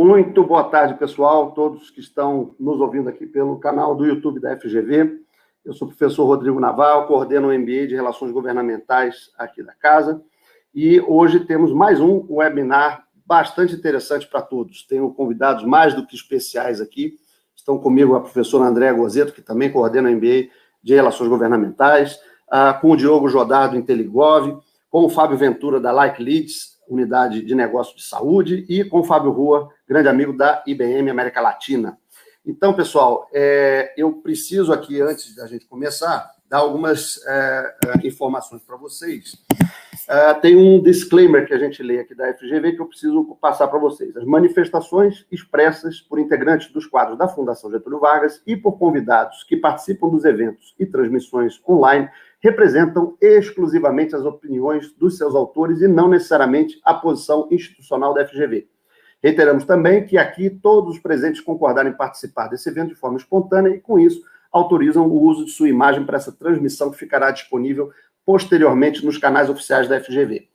Muito boa tarde, pessoal, todos que estão nos ouvindo aqui pelo canal do YouTube da FGV. Eu sou o professor Rodrigo Naval, coordeno o MBA de Relações Governamentais aqui da casa, e hoje temos mais um webinar bastante interessante para todos. Tenho convidados mais do que especiais aqui. Estão comigo a professora Andréa Gozeto, que também coordena o MBA de Relações Governamentais, com o Diogo Jodar, do Inteligov, com o Fábio Ventura, da Like Leads, Unidade de Negócio de Saúde, e com o Fábio Rua, grande amigo da IBM América Latina. Então, pessoal, eu preciso aqui, antes da gente começar, dar algumas informações para vocês. Tem um disclaimer que a gente lê aqui da FGV que eu preciso passar para vocês. As manifestações expressas por integrantes dos quadros da Fundação Getúlio Vargas e por convidados que participam dos eventos e transmissões online representam exclusivamente as opiniões dos seus autores e não necessariamente a posição institucional da FGV. Reiteramos também que aqui todos os presentes concordaram em participar desse evento de forma espontânea e, com isso, autorizam o uso de sua imagem para essa transmissão que ficará disponível posteriormente nos canais oficiais da FGV.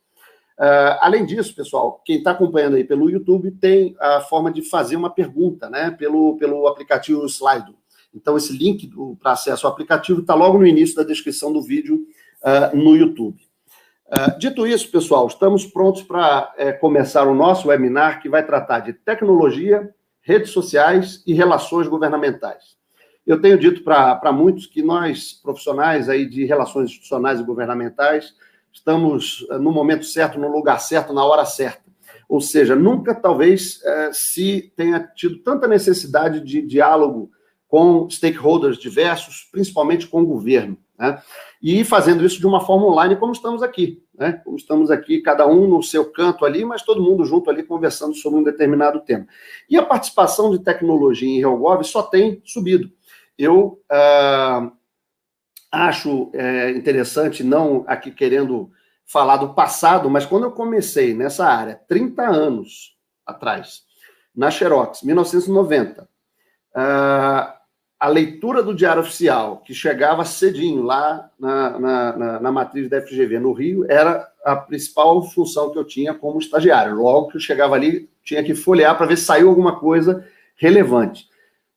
Além disso, pessoal, quem está acompanhando aí pelo YouTube tem a forma de fazer uma pergunta, né, pelo aplicativo Slido. Então, esse link para acesso ao aplicativo está logo no início da descrição do vídeo no YouTube. Dito isso, pessoal, estamos prontos para começar o nosso webinar, que vai tratar de tecnologia, redes sociais e relações governamentais. Eu tenho dito para muitos que nós, profissionais aí de relações institucionais e governamentais, estamos no momento certo, no lugar certo, na hora certa. Ou seja, nunca, talvez, se tenha tido tanta necessidade de diálogo com stakeholders diversos, principalmente com o governo, né? E fazendo isso de uma forma online, como estamos aqui, né? Como estamos aqui, cada um no seu canto ali, mas todo mundo junto ali conversando sobre um determinado tema. E a participação de tecnologia em RealGov só tem subido. Eu acho interessante, não aqui querendo falar do passado, mas quando eu comecei nessa área, 30 anos atrás, na Xerox, 1990, a leitura do Diário Oficial, que chegava cedinho lá na matriz da FGV no Rio, era a principal função que eu tinha como estagiário. Logo que eu chegava ali, tinha que folhear para ver se saiu alguma coisa relevante.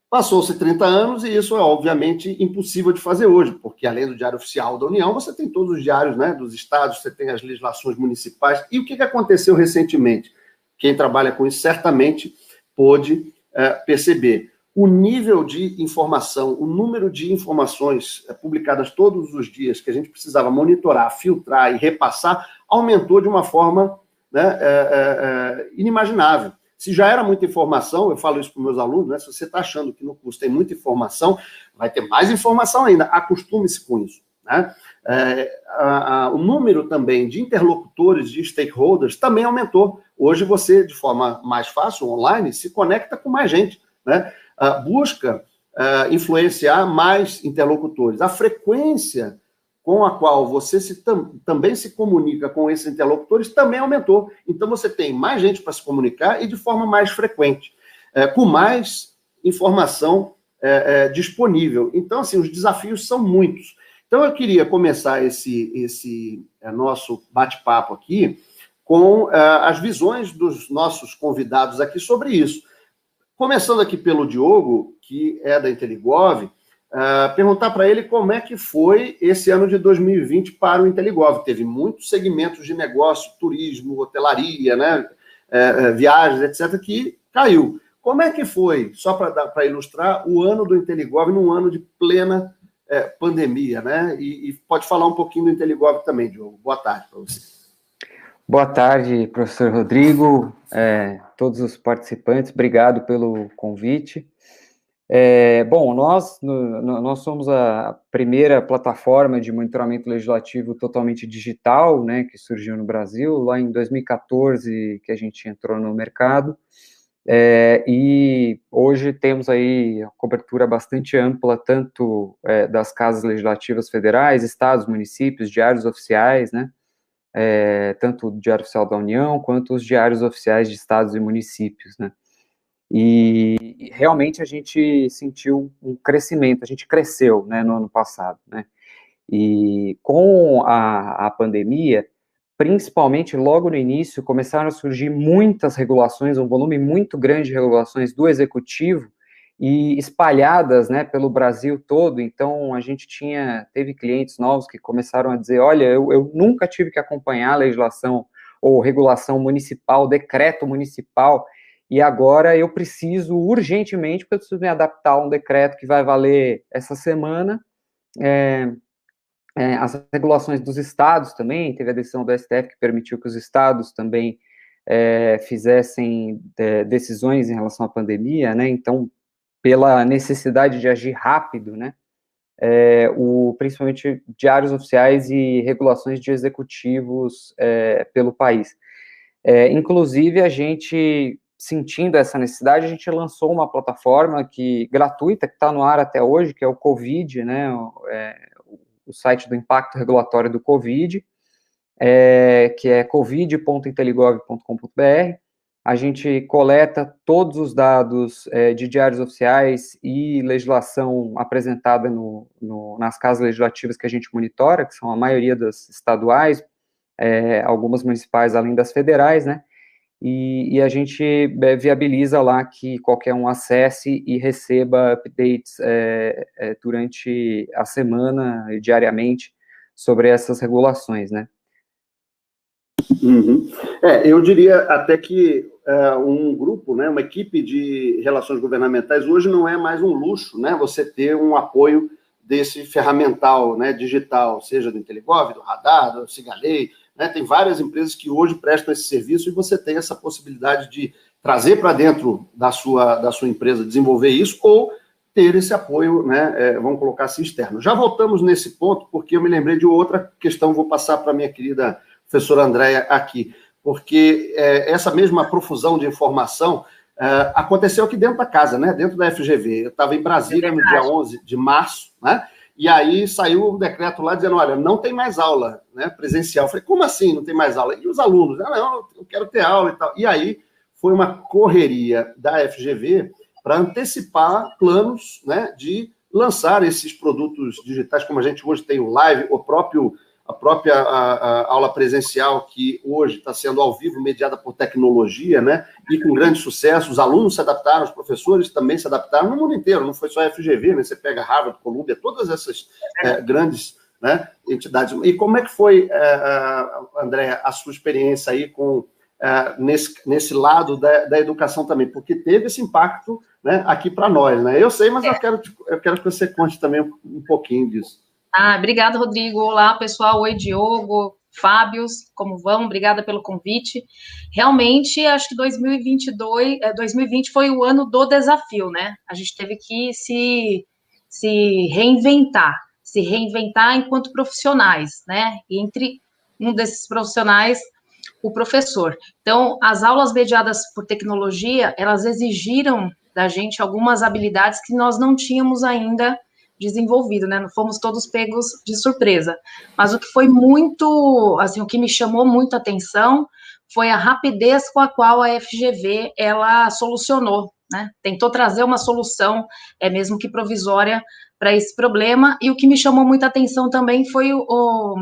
Passou-se 30 anos e isso é, obviamente, impossível de fazer hoje, porque além do Diário Oficial da União, você tem todos os diários, né, dos estados, você tem as legislações municipais. E o que aconteceu recentemente? Quem trabalha com isso certamente pôde perceber. O nível de informação, o número de informações publicadas todos os dias que a gente precisava monitorar, filtrar e repassar, aumentou de uma forma, né, inimaginável. Se já era muita informação, eu falo isso para os meus alunos, né, se você está achando que no curso tem muita informação, vai ter mais informação ainda, acostume-se com isso, né? O número também de interlocutores, de stakeholders, também aumentou. Hoje você, de forma mais fácil, online, se conecta com mais gente, né? Busca influenciar mais interlocutores. A frequência com a qual você também se comunica com esses interlocutores também aumentou. Então, você tem mais gente para se comunicar e de forma mais frequente, com mais informação disponível. Então, assim, os desafios são muitos. Então, eu queria começar esse nosso bate-papo aqui com as visões dos nossos convidados aqui sobre isso. Começando aqui pelo Diogo, que é da Inteligov, perguntar para ele como é que foi esse ano de 2020 para o Inteligov. Teve muitos segmentos de negócio, turismo, hotelaria, né, viagens, etc., que caiu. Como é que foi, só para ilustrar, o ano do Inteligov num ano de plena pandemia, né? E pode falar um pouquinho do Inteligov também, Diogo. Boa tarde para você. Boa tarde, professor Rodrigo, todos os participantes, obrigado pelo convite. Bom, nós somos a primeira plataforma de monitoramento legislativo totalmente digital, né, que surgiu no Brasil, lá em 2014 que a gente entrou no mercado, e hoje temos aí cobertura bastante ampla, tanto das casas legislativas federais, estados, municípios, diários oficiais, né, tanto o Diário Oficial da União, quanto os diários oficiais de estados e municípios, né. E realmente a gente sentiu um crescimento, a gente cresceu, né, no ano passado, né, e com a pandemia, principalmente logo no início, começaram a surgir muitas regulações, um volume muito grande de regulações do executivo, e espalhadas, né, pelo Brasil todo. Então, a gente teve clientes novos que começaram a dizer, olha, eu nunca tive que acompanhar a legislação ou regulação municipal, decreto municipal, e agora eu preciso urgentemente, porque eu preciso me adaptar a um decreto que vai valer essa semana. As regulações dos estados também, teve a decisão do STF que permitiu que os estados também fizessem decisões em relação à pandemia, né, então, pela necessidade de agir rápido, né, principalmente diários oficiais e regulações de executivos pelo país. Inclusive, a gente, sentindo essa necessidade, a gente lançou uma plataforma gratuita, que está no ar até hoje, que é o Covid, né, o site do impacto regulatório do Covid, que é covid.inteligov.com.br. A gente coleta todos os dados de diários oficiais e legislação apresentada nas casas legislativas que a gente monitora, que são a maioria das estaduais, algumas municipais além das federais, né? E a gente viabiliza lá que qualquer um acesse e receba updates durante a semana e diariamente sobre essas regulações, né? Uhum. Eu diria até que um grupo, né, uma equipe de relações governamentais hoje não é mais um luxo, né, você ter um apoio desse ferramental, né, digital, seja do Inteligov, do Radar, do Sigalei, né, tem várias empresas que hoje prestam esse serviço e você tem essa possibilidade de trazer para dentro da sua empresa, desenvolver isso, ou ter esse apoio, né, vamos colocar assim, externo. Já voltamos nesse ponto, porque eu me lembrei de outra questão, vou passar para a minha querida professora Andréia aqui, porque essa mesma profusão de informação aconteceu aqui dentro da casa, né, dentro da FGV. Eu estava em Brasília no dia 11 de março, né, e aí saiu um decreto lá dizendo, olha, não tem mais aula, né, presencial. Eu falei, como assim não tem mais aula? E os alunos? Não, eu quero ter aula e tal. E aí foi uma correria da FGV para antecipar planos, né, de lançar esses produtos digitais, como a gente hoje tem o Live, a própria aula presencial, que hoje está sendo ao vivo, mediada por tecnologia, né, e com grande sucesso. Os alunos se adaptaram, os professores também se adaptaram no mundo inteiro, não foi só a FGV, né, você pega Harvard, Columbia, todas essas grandes, né, entidades. E como é que foi, Andréia, a sua experiência aí nesse lado da educação também? Porque teve esse impacto, né, aqui para nós, né? Eu sei, mas eu quero que você conte também um pouquinho disso. Obrigada, Rodrigo. Olá, pessoal. Oi, Diogo, Fábios, como vão? Obrigada pelo convite. Realmente, acho que 2020 foi o ano do desafio, né? A gente teve que se reinventar enquanto profissionais, né? E entre um desses profissionais, o professor. Então, as aulas mediadas por tecnologia, elas exigiram da gente algumas habilidades que nós não tínhamos ainda desenvolvido, né? Não fomos todos pegos de surpresa. Mas o que foi muito, assim, o que me chamou muito a atenção foi a rapidez com a qual a FGV, ela solucionou, né? Tentou trazer uma solução, mesmo que provisória, para esse problema. E o que me chamou muita atenção também foi o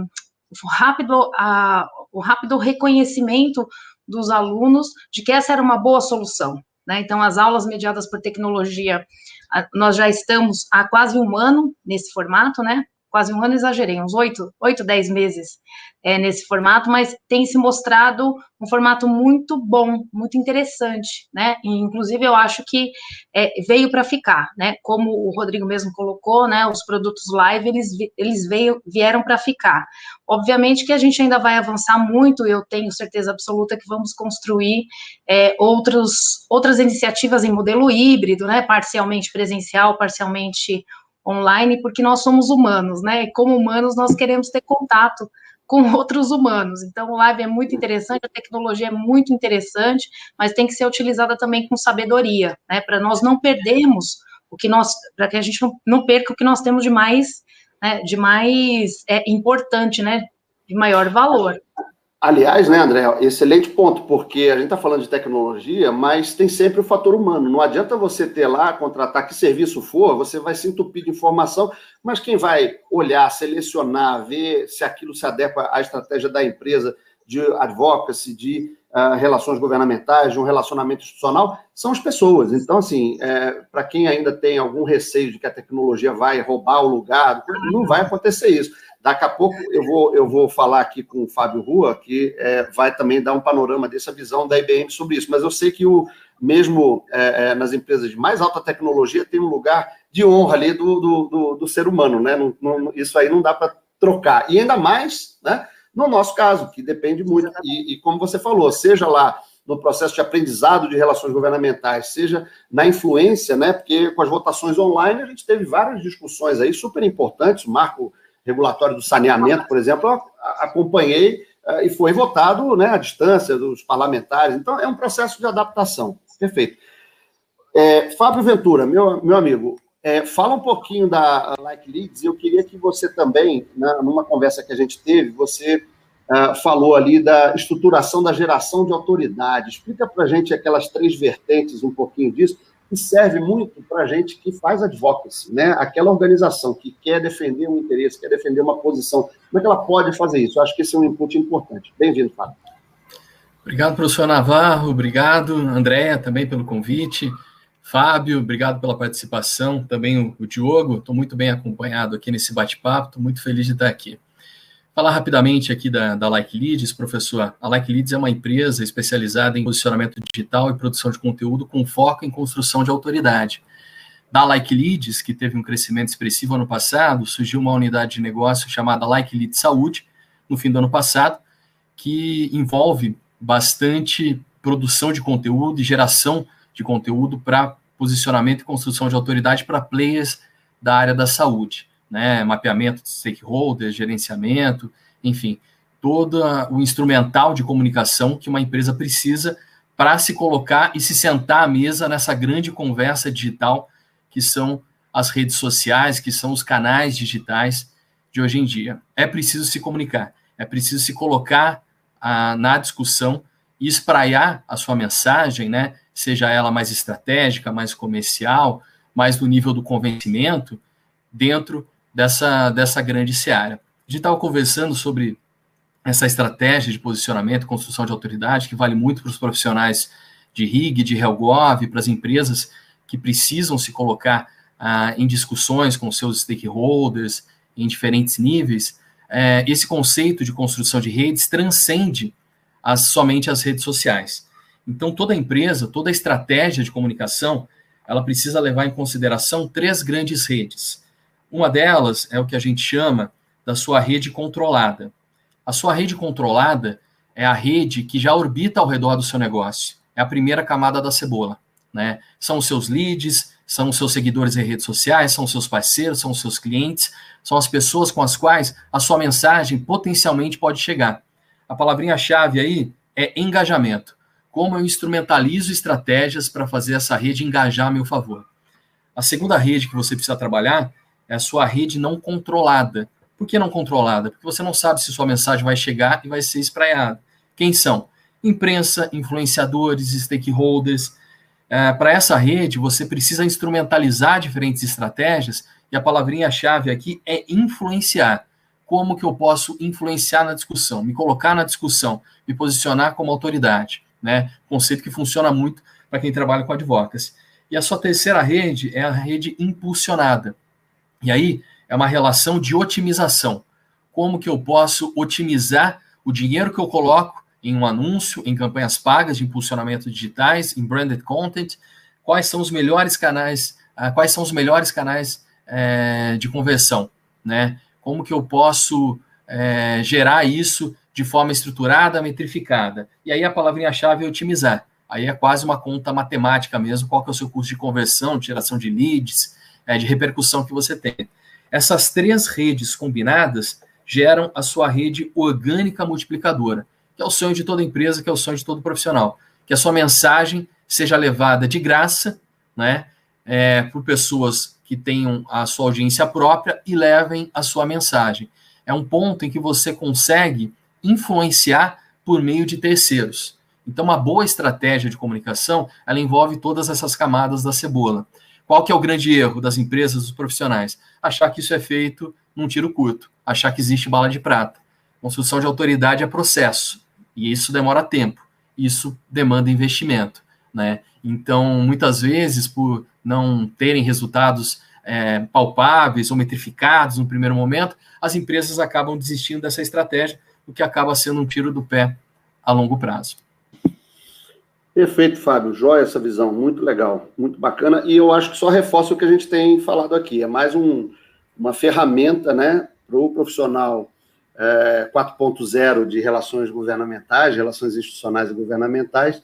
rápido reconhecimento dos alunos de que essa era uma boa solução, né? Então, as aulas mediadas por tecnologia, nós já estamos há quase um ano nesse formato, né? Quase um ano, exagerei, uns 8, 10 meses nesse formato, mas tem se mostrado um formato muito bom, muito interessante, né? E, inclusive, eu acho que veio para ficar, né? Como o Rodrigo mesmo colocou, né? Os produtos live, eles vieram para ficar. Obviamente que a gente ainda vai avançar muito, eu tenho certeza absoluta que vamos construir outras iniciativas em modelo híbrido, né? Parcialmente presencial, parcialmente online, porque nós somos humanos, né? E como humanos, nós queremos ter contato com outros humanos. Então, o live é muito interessante, a tecnologia é muito interessante, mas tem que ser utilizada também com sabedoria, né? Para nós não perdermos para que a gente não perca o que nós temos de mais, né, importante, né? De maior valor. Aliás, né, André, excelente ponto, porque a gente está falando de tecnologia, mas tem sempre o fator humano. Não adianta você ter lá, contratar que serviço for, você vai se entupir de informação, mas quem vai olhar, selecionar, ver se aquilo se adequa à estratégia da empresa de advocacy, de relações governamentais, de um relacionamento institucional, são as pessoas. Então, assim, para quem ainda tem algum receio de que a tecnologia vai roubar o lugar, não vai acontecer isso. Daqui a pouco eu vou falar aqui com o Fábio Rua, que vai também dar um panorama dessa visão da IBM sobre isso. Mas eu sei que mesmo nas empresas de mais alta tecnologia tem um lugar de honra ali do ser humano, né? Isso aí não dá para trocar. E ainda mais, né, no nosso caso, que depende muito. E como você falou, seja lá no processo de aprendizado de relações governamentais, seja na influência, né? Porque com as votações online a gente teve várias discussões aí super importantes, o marco regulatório do saneamento, por exemplo, eu acompanhei e foi votado, né, à distância dos parlamentares. Então, é um processo de adaptação. Perfeito. Fábio Ventura, meu amigo, fala um pouquinho da Like Leads. Eu queria que você também, numa conversa que a gente teve, você falou ali da estruturação da geração de autoridade. Explica para a gente aquelas 3 vertentes, um pouquinho disso, que serve muito para a gente que faz advocacy, né? Aquela organização que quer defender um interesse, quer defender uma posição. Como é que ela pode fazer isso? Eu acho que esse é um input importante. Bem-vindo, Fábio. Obrigado, professor Navarro. Obrigado, Andréa, também pelo convite. Fábio, obrigado pela participação. Também o Diogo. Estou muito bem acompanhado aqui nesse bate-papo. Estou muito feliz de estar aqui. Falar rapidamente aqui da Like Leads, professor. A Like Leads é uma empresa especializada em posicionamento digital e produção de conteúdo com foco em construção de autoridade. Da Like Leads, que teve um crescimento expressivo ano passado, surgiu uma unidade de negócio chamada Like Leads Saúde, no fim do ano passado, que envolve bastante produção de conteúdo e geração de conteúdo para posicionamento e construção de autoridade para players da área da saúde. Né, mapeamento de stakeholders, gerenciamento, enfim, todo o instrumental de comunicação que uma empresa precisa para se colocar e se sentar à mesa nessa grande conversa digital que são as redes sociais, que são os canais digitais de hoje em dia. É preciso se comunicar, é preciso se colocar na discussão e espraiar a sua mensagem, né, seja ela mais estratégica, mais comercial, mais no nível do convencimento, dentro dessa grande seara. A gente estava conversando sobre essa estratégia de posicionamento, construção de autoridade, que vale muito para os profissionais de RIG, de HelGov, para as empresas que precisam se colocar em discussões com seus stakeholders em diferentes níveis. Esse conceito de construção de redes transcende somente as redes sociais. Então, toda empresa, toda estratégia de comunicação, ela precisa levar em consideração 3 grandes redes. Uma delas é o que a gente chama da sua rede controlada. A sua rede controlada é a rede que já orbita ao redor do seu negócio. É a primeira camada da cebola, né? São os seus leads, são os seus seguidores em redes sociais, são os seus parceiros, são os seus clientes, são as pessoas com as quais a sua mensagem potencialmente pode chegar. A palavrinha-chave aí é engajamento. Como eu instrumentalizo estratégias para fazer essa rede engajar a meu favor. A segunda rede que você precisa trabalhar é a sua rede não controlada. Por que não controlada? Porque você não sabe se sua mensagem vai chegar e vai ser espraiada. Quem são? Imprensa, influenciadores, stakeholders. Para essa rede, você precisa instrumentalizar diferentes estratégias e a palavrinha-chave aqui é influenciar. Como que eu posso influenciar na discussão, me colocar na discussão, me posicionar como autoridade, né? Conceito que funciona muito para quem trabalha com advocacy. E a sua terceira rede é a rede impulsionada. E aí é uma relação de otimização. Como que eu posso otimizar o dinheiro que eu coloco em um anúncio, em campanhas pagas de impulsionamento digitais, em branded content? Quais são os melhores canais? De conversão, né? Como que eu posso gerar isso de forma estruturada, metrificada? E aí a palavrinha-chave é otimizar. Aí é quase uma conta matemática mesmo, qual que é o seu custo de conversão, de geração de leads, de repercussão que você tem. Essas 3 redes combinadas geram a sua rede orgânica multiplicadora, que é o sonho de toda empresa, que é o sonho de todo profissional. Que a sua mensagem seja levada de graça, né, por pessoas que tenham a sua audiência própria e levem a sua mensagem. É um ponto em que você consegue influenciar por meio de terceiros. Então, uma boa estratégia de comunicação, ela envolve todas essas camadas da cebola. Qual que é o grande erro das empresas, dos profissionais? Achar que isso é feito num tiro curto, achar que existe bala de prata. Construção de autoridade é processo. E isso demora tempo, isso demanda investimento, né? Então, muitas vezes, por não terem resultados palpáveis ou metrificados no primeiro momento, as empresas acabam desistindo dessa estratégia, o que acaba sendo um tiro do pé a longo prazo. Perfeito, Fábio. Jóia essa visão, muito legal, muito bacana. E eu acho que só reforça o que a gente tem falado aqui. É mais uma ferramenta, né, para o profissional 4.0 de relações governamentais, relações institucionais e governamentais,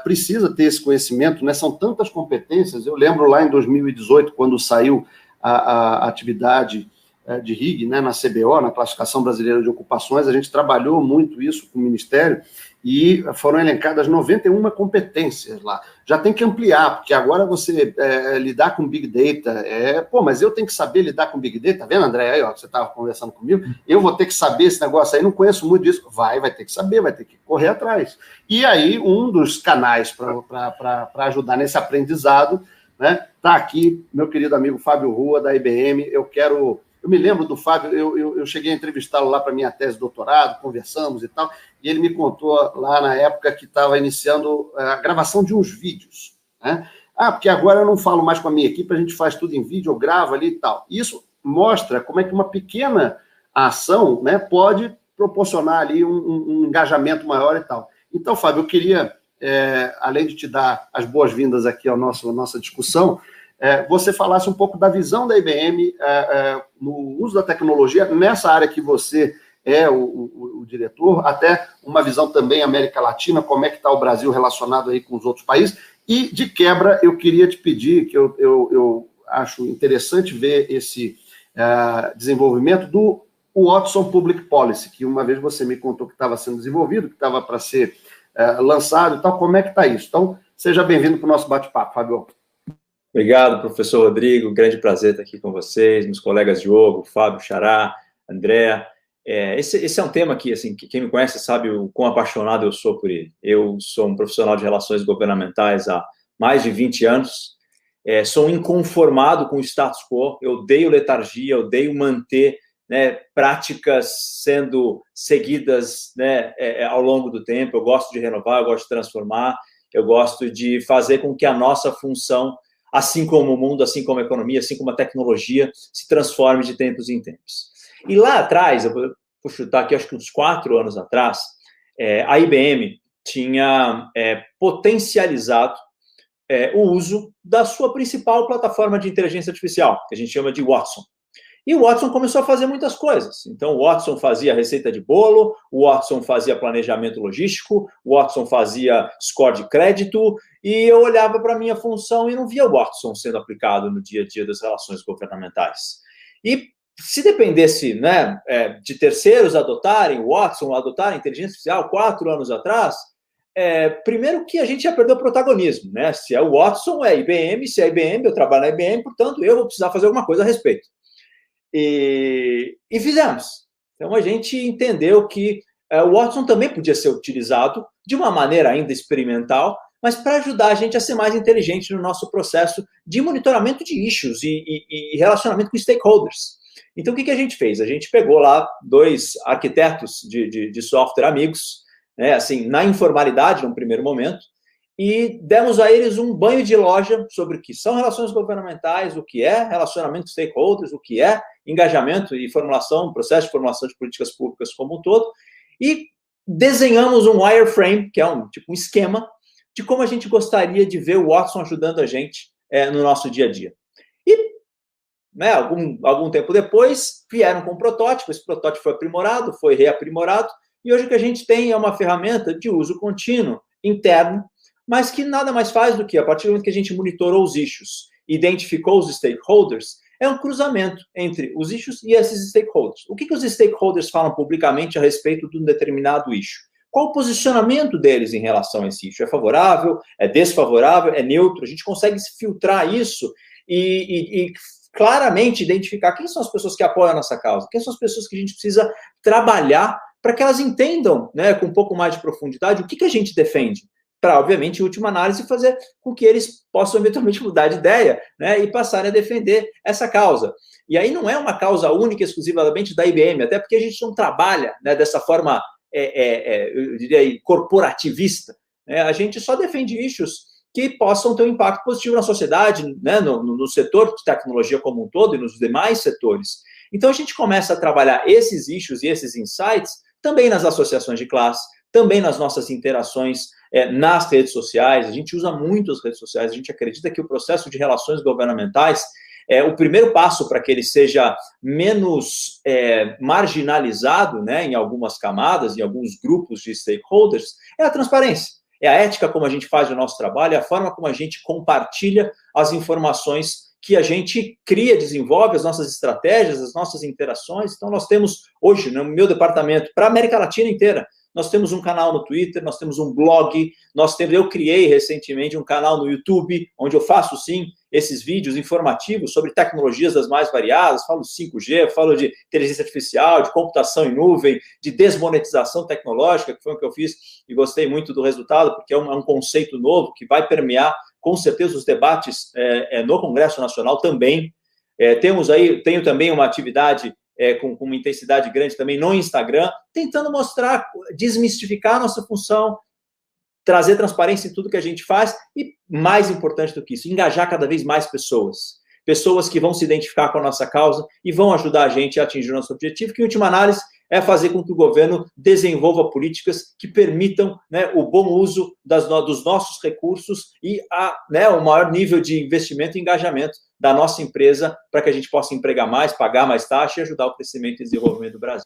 precisa ter esse conhecimento, né? São tantas competências. Eu lembro lá em 2018, quando saiu a atividade de RIG, né, na CBO, na Classificação Brasileira de Ocupações, a gente trabalhou muito isso com o Ministério e foram elencadas 91 competências lá. Já tem que ampliar, porque agora você lidar com Big Data, mas eu tenho que saber lidar com Big Data, tá vendo, André? Aí, ó, você estava conversando comigo, eu vou ter que saber esse negócio aí, não conheço muito disso. Vai ter que saber, vai ter que correr atrás. E aí, um dos canais para ajudar nesse aprendizado, né, tá aqui, meu querido amigo Fábio Rua, da IBM. Eu me lembro do Fábio, eu cheguei a entrevistá-lo lá para minha tese de doutorado, conversamos e tal, e ele me contou lá na época que estava iniciando a gravação de uns vídeos, né? Porque agora eu não falo mais com a minha equipe, a gente faz tudo em vídeo, eu gravo ali e tal. Isso mostra como é que uma pequena ação, né, pode proporcionar ali um engajamento maior e tal. Então, Fábio, eu queria, além de te dar as boas-vindas aqui à nossa discussão, você falasse um pouco da visão da IBM no uso da tecnologia nessa área que você é o diretor, até uma visão também América Latina, como é que está o Brasil relacionado aí com os outros países. E, de quebra, eu queria te pedir, que eu acho interessante ver esse desenvolvimento do Watson Public Policy, que uma vez você me contou que estava sendo desenvolvido, que estava para ser lançado e tal. Como é que está isso? Então, seja bem-vindo para o nosso bate-papo, Fábio. Obrigado, professor Rodrigo, grande prazer estar aqui com vocês, meus colegas Diogo, Fábio, Xará, André. Esse é um tema que, assim, quem me conhece sabe o quão apaixonado eu sou por ele. Eu sou um profissional de relações governamentais há mais de 20 anos, sou um inconformado com o status quo, eu odeio letargia, eu odeio manter, né, práticas sendo seguidas, né, ao longo do tempo. Eu gosto de renovar, eu gosto de transformar, eu gosto de fazer com que a nossa função, assim como o mundo, assim como a economia, assim como a tecnologia, se transforme de tempos em tempos. E lá atrás, eu vou chutar aqui, acho que uns 4 anos atrás, a IBM tinha potencializado o uso da sua principal plataforma de inteligência artificial, que a gente chama de Watson. E o Watson começou a fazer muitas coisas. Então, o Watson fazia receita de bolo, o Watson fazia planejamento logístico, o Watson fazia score de crédito, e eu olhava para a minha função e não via o Watson sendo aplicado no dia a dia das relações governamentais. E se dependesse, né, de terceiros adotarem o Watson, adotarem a inteligência artificial 4 anos atrás, primeiro que a gente ia perder o protagonismo, né? Se é o Watson, é a IBM, se é a IBM, eu trabalho na IBM, portanto, eu vou precisar fazer alguma coisa a respeito. E fizemos. Então, a gente entendeu que o Watson também podia ser utilizado de uma maneira ainda experimental, mas para ajudar a gente a ser mais inteligente no nosso processo de monitoramento de issues e relacionamento com stakeholders. Então, o que a gente fez? A gente pegou lá 2 arquitetos de software amigos, né, assim, na informalidade, num primeiro momento, e demos a eles um banho de loja sobre o que são relações governamentais, o que é relacionamento com stakeholders, o que é engajamento e formulação, processo de formulação de políticas públicas como um todo, e desenhamos um wireframe, que é um esquema, de como a gente gostaria de ver o Watson ajudando a gente no nosso dia a dia. E, né, algum tempo depois, vieram com um protótipo, esse protótipo foi aprimorado, foi reaprimorado, e hoje o que a gente tem é uma ferramenta de uso contínuo, interno, mas que nada mais faz do que, a partir do momento que a gente monitorou os issues, identificou os stakeholders, é um cruzamento entre os issues e esses stakeholders. O que os stakeholders falam publicamente a respeito de um determinado issue? Qual o posicionamento deles em relação a esse issue? É favorável? É desfavorável? É neutro? A gente consegue filtrar isso e claramente identificar quem são as pessoas que apoiam a nossa causa, quem são as pessoas que a gente precisa trabalhar para que elas entendam, né, com um pouco mais de profundidade o que a gente defende, para, obviamente, em última análise, fazer com que eles possam eventualmente mudar de ideia, né, e passarem a defender essa causa. E aí não é uma causa única, exclusivamente da IBM, até porque a gente não trabalha, né, dessa forma eu diria, corporativista. Né? A gente só defende issues que possam ter um impacto positivo na sociedade, né? no setor de tecnologia como um todo e nos demais setores. Então, a gente começa a trabalhar esses issues e esses insights também nas associações de classe, também nas nossas interações nas redes sociais. A gente usa muito as redes sociais, a gente acredita que o processo de relações governamentais o primeiro passo para que ele seja menos marginalizado, né, em algumas camadas, em alguns grupos de stakeholders, é a transparência. É a ética como a gente faz o nosso trabalho, é a forma como a gente compartilha as informações que a gente cria, desenvolve, as nossas estratégias, as nossas interações. Então, nós temos hoje, no meu departamento, para a América Latina inteira, nós temos um canal no Twitter, nós temos um blog, eu criei recentemente um canal no YouTube, onde eu faço, sim, esses vídeos informativos sobre tecnologias das mais variadas, falo de 5G, falo de inteligência artificial, de computação em nuvem, de desmonetização tecnológica, que foi o que eu fiz e gostei muito do resultado, porque é um conceito novo que vai permear, com certeza, os debates no Congresso Nacional também. Tenho também uma atividade com uma intensidade grande também no Instagram, tentando mostrar, desmistificar a nossa função, trazer transparência em tudo que a gente faz e, mais importante do que isso, engajar cada vez mais pessoas. Pessoas que vão se identificar com a nossa causa e vão ajudar a gente a atingir o nosso objetivo, que, em última análise, é fazer com que o governo desenvolva políticas que permitam, né, o bom uso dos nossos recursos e o maior nível de investimento e engajamento da nossa empresa para que a gente possa empregar mais, pagar mais taxa e ajudar o crescimento e desenvolvimento do Brasil.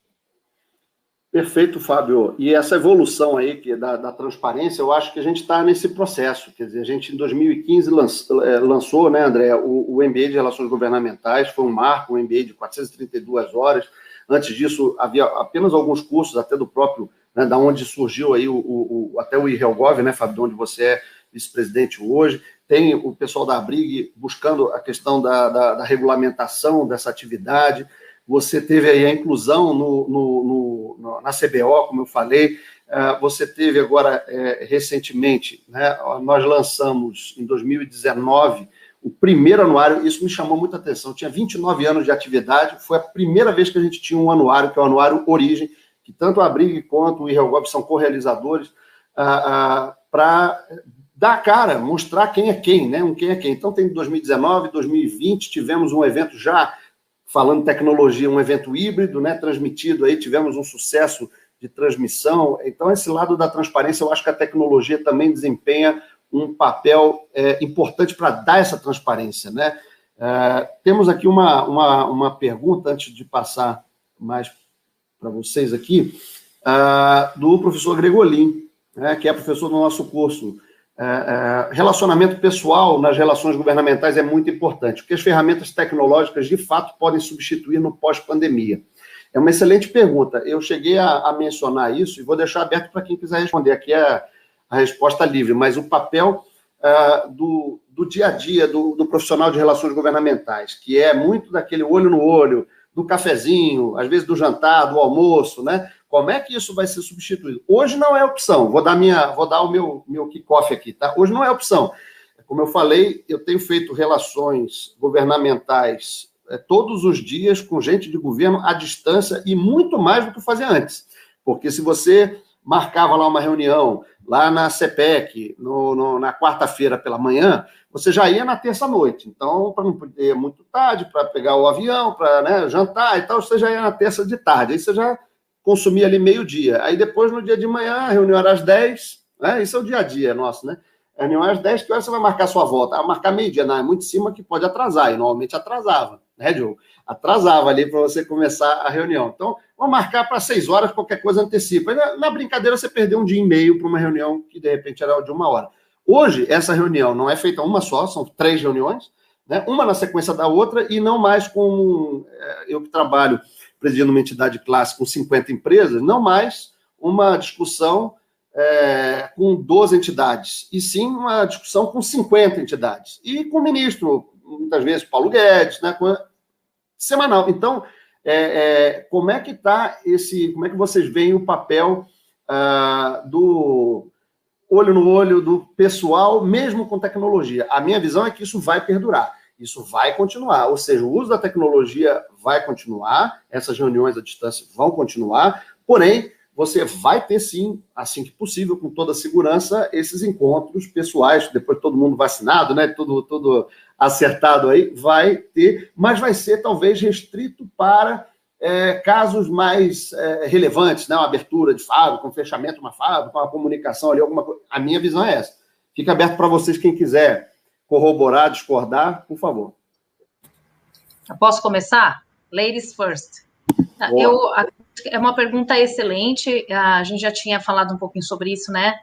Perfeito, Fábio. E essa evolução aí da transparência, eu acho que a gente está nesse processo. Quer dizer, a gente, em 2015, lançou, né, André, o MBA de Relações Governamentais, foi um marco, um MBA de 432 horas. Antes disso, havia apenas alguns cursos, até do próprio, né, da onde surgiu aí até o IRELGOV, né, Fábio, de onde você é vice-presidente hoje. Tem o pessoal da ABRIG buscando a questão da regulamentação dessa atividade. Você teve aí a inclusão na CBO, como eu falei. Você teve agora, recentemente, né, nós lançamos, em 2019, o primeiro anuário. Isso me chamou muita atenção. Tinha 29 anos de atividade, foi a primeira vez que a gente tinha um anuário, que é o Anuário Origem, que tanto a ABRIG quanto o IRELGOV são correalizadores, para dar a cara, mostrar quem é quem, né? Quem é quem. Então, tem 2019, 2020, tivemos um evento já falando tecnologia, um evento híbrido, né, transmitido aí, tivemos um sucesso de transmissão. Então, esse lado da transparência, eu acho que a tecnologia também desempenha um papel importante para dar essa transparência, né? Temos aqui uma pergunta, antes de passar mais para vocês aqui, do professor Gregolin, né, que é professor do nosso curso. Relacionamento pessoal nas relações governamentais é muito importante, porque as ferramentas tecnológicas, de fato, podem substituir no pós-pandemia. É uma excelente pergunta. Eu cheguei a mencionar isso e vou deixar aberto para quem quiser responder. Aqui é a resposta livre, mas o papel do dia a dia do profissional de relações governamentais, que é muito daquele olho no olho, do cafezinho, às vezes do jantar, do almoço, né? Como é que isso vai ser substituído? Hoje não é opção. Vou dar o meu kickoff aqui, tá? Hoje não é opção. Como eu falei, eu tenho feito relações governamentais todos os dias com gente de governo à distância e muito mais do que fazia antes. Porque se você marcava lá uma reunião, lá na CPEC, na quarta-feira pela manhã, você já ia na terça-noite. Então, para não ir muito tarde, para pegar o avião, para, né, jantar e tal, você já ia na terça de tarde. Aí você já consumia ali meio-dia. Aí depois, no dia de manhã, a reunião era às 10, né? Isso é o dia a dia nosso, né? A reunião às 10, que hora você vai marcar a sua volta? Marcar meio-dia, não, é muito em cima que pode atrasar, e normalmente atrasava, né, Diogo? Atrasava ali para você começar a reunião. Então, vamos marcar para 6 horas, qualquer coisa antecipa. E na brincadeira, você perdeu um dia e meio para uma reunião que, de repente, era de 1 hora. Hoje, essa reunião não é feita uma só, são 3 reuniões, né? Uma na sequência da outra, e não mais com... eu que trabalho presidindo uma entidade classe com 50 empresas, não mais uma discussão com 12 entidades, e sim uma discussão com 50 entidades. E com o ministro, muitas vezes, Paulo Guedes, né, semanal. Então, como é que está como é que vocês veem o papel do olho no olho do pessoal, mesmo com tecnologia? A minha visão é que isso vai perdurar. Isso vai continuar, ou seja, o uso da tecnologia vai continuar, essas reuniões à distância vão continuar, porém, você vai ter, sim, assim que possível, com toda a segurança, esses encontros pessoais, depois todo mundo vacinado, né, tudo acertado aí, vai ter, mas vai ser talvez restrito para casos mais relevantes, né, uma abertura de fábrica, um fechamento de uma fábrica, uma comunicação ali, alguma coisa. A minha visão é essa. Fica aberto para vocês, quem quiser corroborar, discordar, por favor. Eu posso começar? Ladies first. É uma pergunta excelente, a gente já tinha falado um pouquinho sobre isso, né,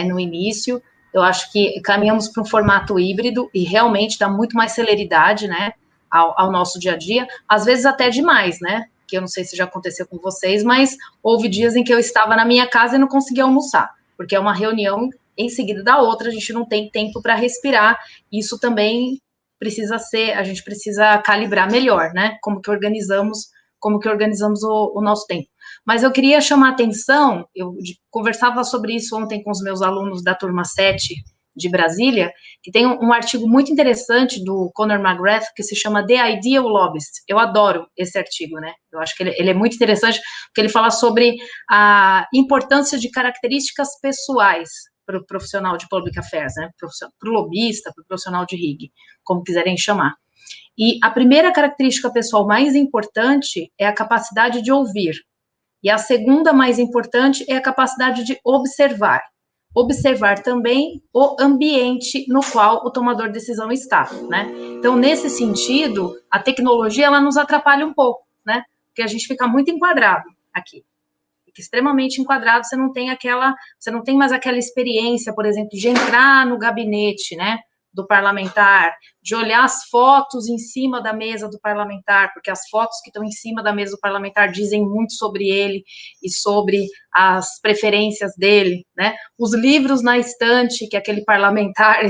no início. Eu acho que caminhamos para um formato híbrido e realmente dá muito mais celeridade, né, ao nosso dia a dia, às vezes até demais, né, que eu não sei se já aconteceu com vocês, mas houve dias em que eu estava na minha casa e não conseguia almoçar, porque é uma reunião em seguida da outra, a gente não tem tempo para respirar, isso também a gente precisa calibrar melhor, né, como que organizamos o nosso tempo. Mas eu queria chamar a atenção, eu conversava sobre isso ontem com os meus alunos da turma 7 de Brasília, que tem um artigo muito interessante do Conor McGrath, que se chama The Ideal Lobbyist. Eu adoro esse artigo, né? Eu acho que ele é muito interessante, porque ele fala sobre a importância de características pessoais para o profissional de Public Affairs, né? Para o lobista, para o profissional de RIG, como quiserem chamar. E a primeira característica pessoal mais importante é a capacidade de ouvir. E a segunda mais importante é a capacidade de observar. Observar também o ambiente no qual o tomador de decisão está, né? Então, nesse sentido, a tecnologia, ela nos atrapalha um pouco, né? Porque a gente fica muito enquadrado aqui. Fica extremamente enquadrado, você não tem mais aquela experiência, por exemplo, de entrar no gabinete, né, do parlamentar, de olhar as fotos em cima da mesa do parlamentar, porque as fotos que estão em cima da mesa do parlamentar dizem muito sobre ele e sobre as preferências dele, né? Os livros na estante que aquele parlamentar,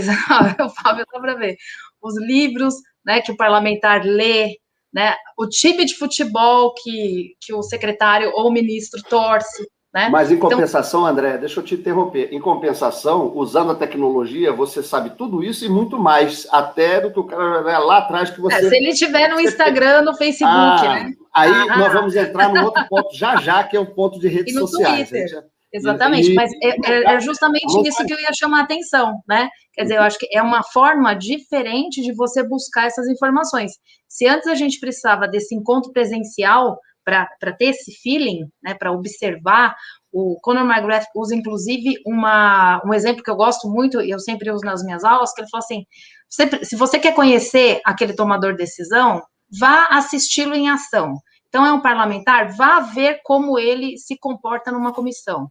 o Fábio dá para ver, os livros, né, que o parlamentar lê, né? O time de futebol que o secretário ou o ministro torce, né? Mas, em compensação, então, André, deixa eu te interromper. Em compensação, usando a tecnologia, você sabe tudo isso e muito mais, até do que o cara lá atrás que você... se ele tiver no Instagram, no Facebook, né? Aí nós vamos entrar no outro ponto já, que é o ponto de redes sociais. Twitter. Exatamente, mas é justamente isso que eu ia chamar a atenção, né? Quer dizer, eu acho que é uma forma diferente de você buscar essas informações. Se antes a gente precisava desse encontro presencial para ter esse feeling, né, para observar, o Conor McGrath usa, inclusive, um exemplo que eu gosto muito, e eu sempre uso nas minhas aulas, que ele fala assim, se você quer conhecer aquele tomador de decisão, vá assisti-lo em ação. Então, é um parlamentar, vá ver como ele se comporta numa comissão.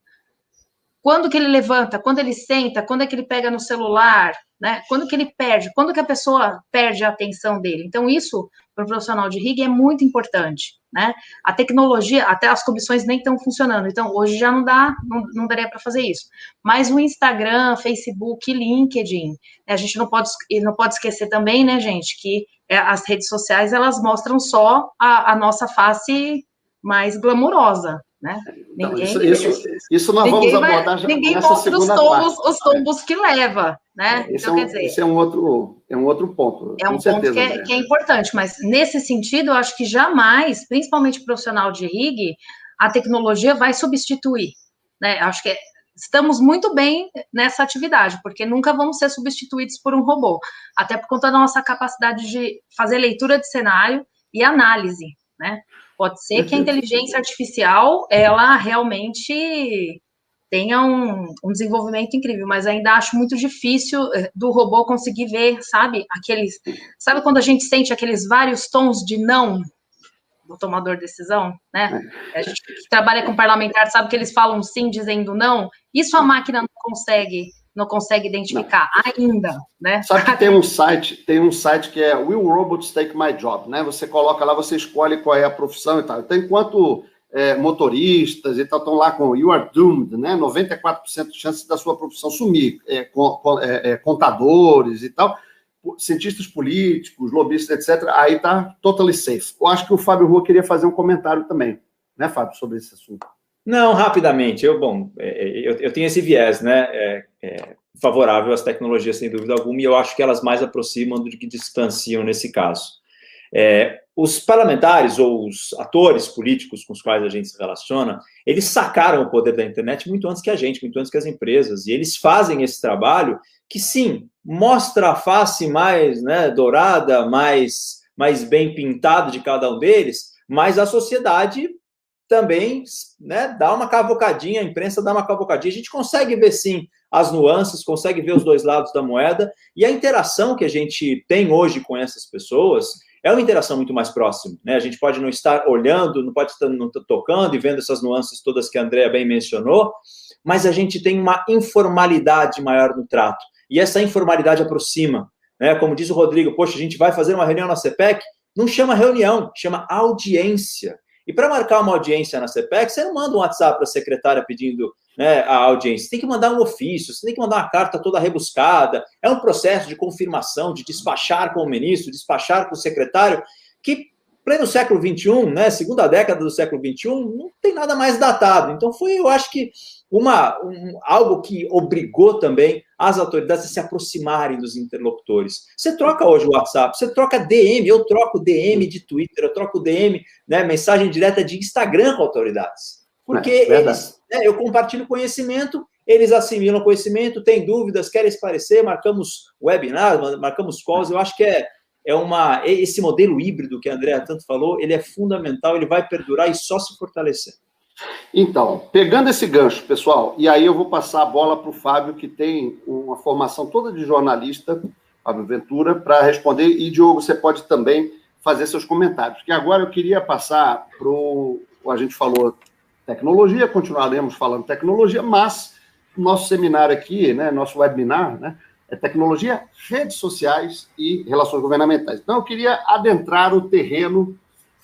Quando que ele levanta, quando ele senta, quando é que ele pega no celular, né? Quando que ele perde, quando que a pessoa perde a atenção dele. Então, isso, para o profissional de RIG, é muito importante, né? A tecnologia, até as comissões nem estão funcionando, então, hoje já não daria para fazer isso. Mas o Instagram, Facebook, LinkedIn, a gente não pode esquecer também, né, gente, que as redes sociais, elas mostram só a nossa face mais glamurosa, né? Então, isso nós vamos abordar já nessa segunda parte. Os tombos que leva, né? Então, quer dizer, esse é um outro ponto. É um ponto que é importante, mas nesse sentido, eu acho que jamais, principalmente profissional de RIG, a tecnologia vai substituir, né? Acho que estamos muito bem nessa atividade, porque nunca vamos ser substituídos por um robô, até por conta da nossa capacidade de fazer leitura de cenário e análise, né? Pode ser que a inteligência artificial, ela realmente tenha um desenvolvimento incrível, mas ainda acho muito difícil do robô conseguir ver, sabe, sabe quando a gente sente aqueles vários tons de não do tomador de decisão, né? A gente que trabalha com parlamentar sabe que eles falam sim dizendo não, isso a máquina não consegue identificar ainda, né? Sabe que tem um site que é Will Robots Take My Job, né? Você coloca lá, você escolhe qual é a profissão e tal. Então, enquanto motoristas e tal estão lá com You Are Doomed, né? 94% de chance da sua profissão sumir, contadores e tal, cientistas políticos, lobistas, etc., aí está totally safe. Eu acho que o Fábio Rua queria fazer um comentário também, né, Fábio, sobre esse assunto. Não, rapidamente. Eu tenho esse viés, né, favorável às tecnologias, sem dúvida alguma, e eu acho que elas mais aproximam do que distanciam nesse caso. os parlamentares ou os atores políticos com os quais a gente se relaciona, eles sacaram o poder da internet muito antes que a gente, muito antes que as empresas, e eles fazem esse trabalho que, sim, mostra a face mais, né, dourada, mais bem pintada de cada um deles, mas a sociedade também, né, dá uma cavocadinha, a imprensa dá uma cavocadinha, a gente consegue ver, sim, as nuances, consegue ver os dois lados da moeda, e a interação que a gente tem hoje com essas pessoas é uma interação muito mais próxima, né? A gente pode não estar olhando, não pode estar não tocando e vendo essas nuances todas que a Andrea bem mencionou, mas a gente tem uma informalidade maior no trato, e essa informalidade aproxima, né? Como diz o Rodrigo, poxa, a gente vai fazer uma reunião na CPEC, não chama reunião, chama audiência. E para marcar uma audiência na CPEC, você não manda um WhatsApp para a secretária pedindo, né, a audiência. Você tem que mandar um ofício, você tem que mandar uma carta toda rebuscada. É um processo de confirmação, de despachar com o ministro, despachar com o secretário, que, pleno século XXI, né, segunda década do século XXI, não tem nada mais datado. Então, eu acho que algo que obrigou também as autoridades a se aproximarem dos interlocutores. Você troca hoje o WhatsApp, você troca DM, eu troco DM de Twitter, eu troco DM, né, mensagem direta de Instagram com autoridades. Porque eu compartilho conhecimento, eles assimilam conhecimento, têm dúvidas, querem esclarecer, marcamos webinars, marcamos calls. Eu acho que esse modelo híbrido que a Andrea tanto falou, ele é fundamental, ele vai perdurar e só se fortalecer. Então, pegando esse gancho, pessoal, e aí eu vou passar a bola para o Fábio, que tem uma formação toda de jornalista, Fábio Ventura, para responder, e Diogo, você pode também fazer seus comentários. Que agora eu queria passar a gente falou tecnologia, continuaremos falando tecnologia, mas o nosso seminário aqui, né, nosso webinar, né, é tecnologia, redes sociais e relações governamentais. Então, eu queria adentrar o terreno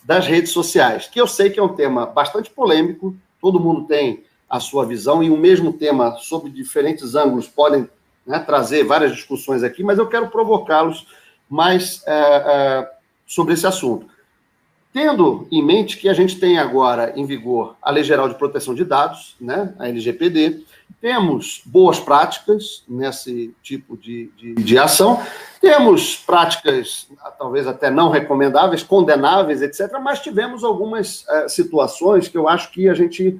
das redes sociais, que eu sei que é um tema bastante polêmico, todo mundo tem a sua visão, e o mesmo tema, sob diferentes ângulos, podem, né, trazer várias discussões aqui, mas eu quero provocá-los mais sobre esse assunto. Tendo em mente que a gente tem agora em vigor a Lei Geral de Proteção de Dados, né, a LGPD, temos boas práticas nesse tipo de ação, temos práticas talvez até não recomendáveis, condenáveis, etc., mas tivemos algumas situações que eu acho que a gente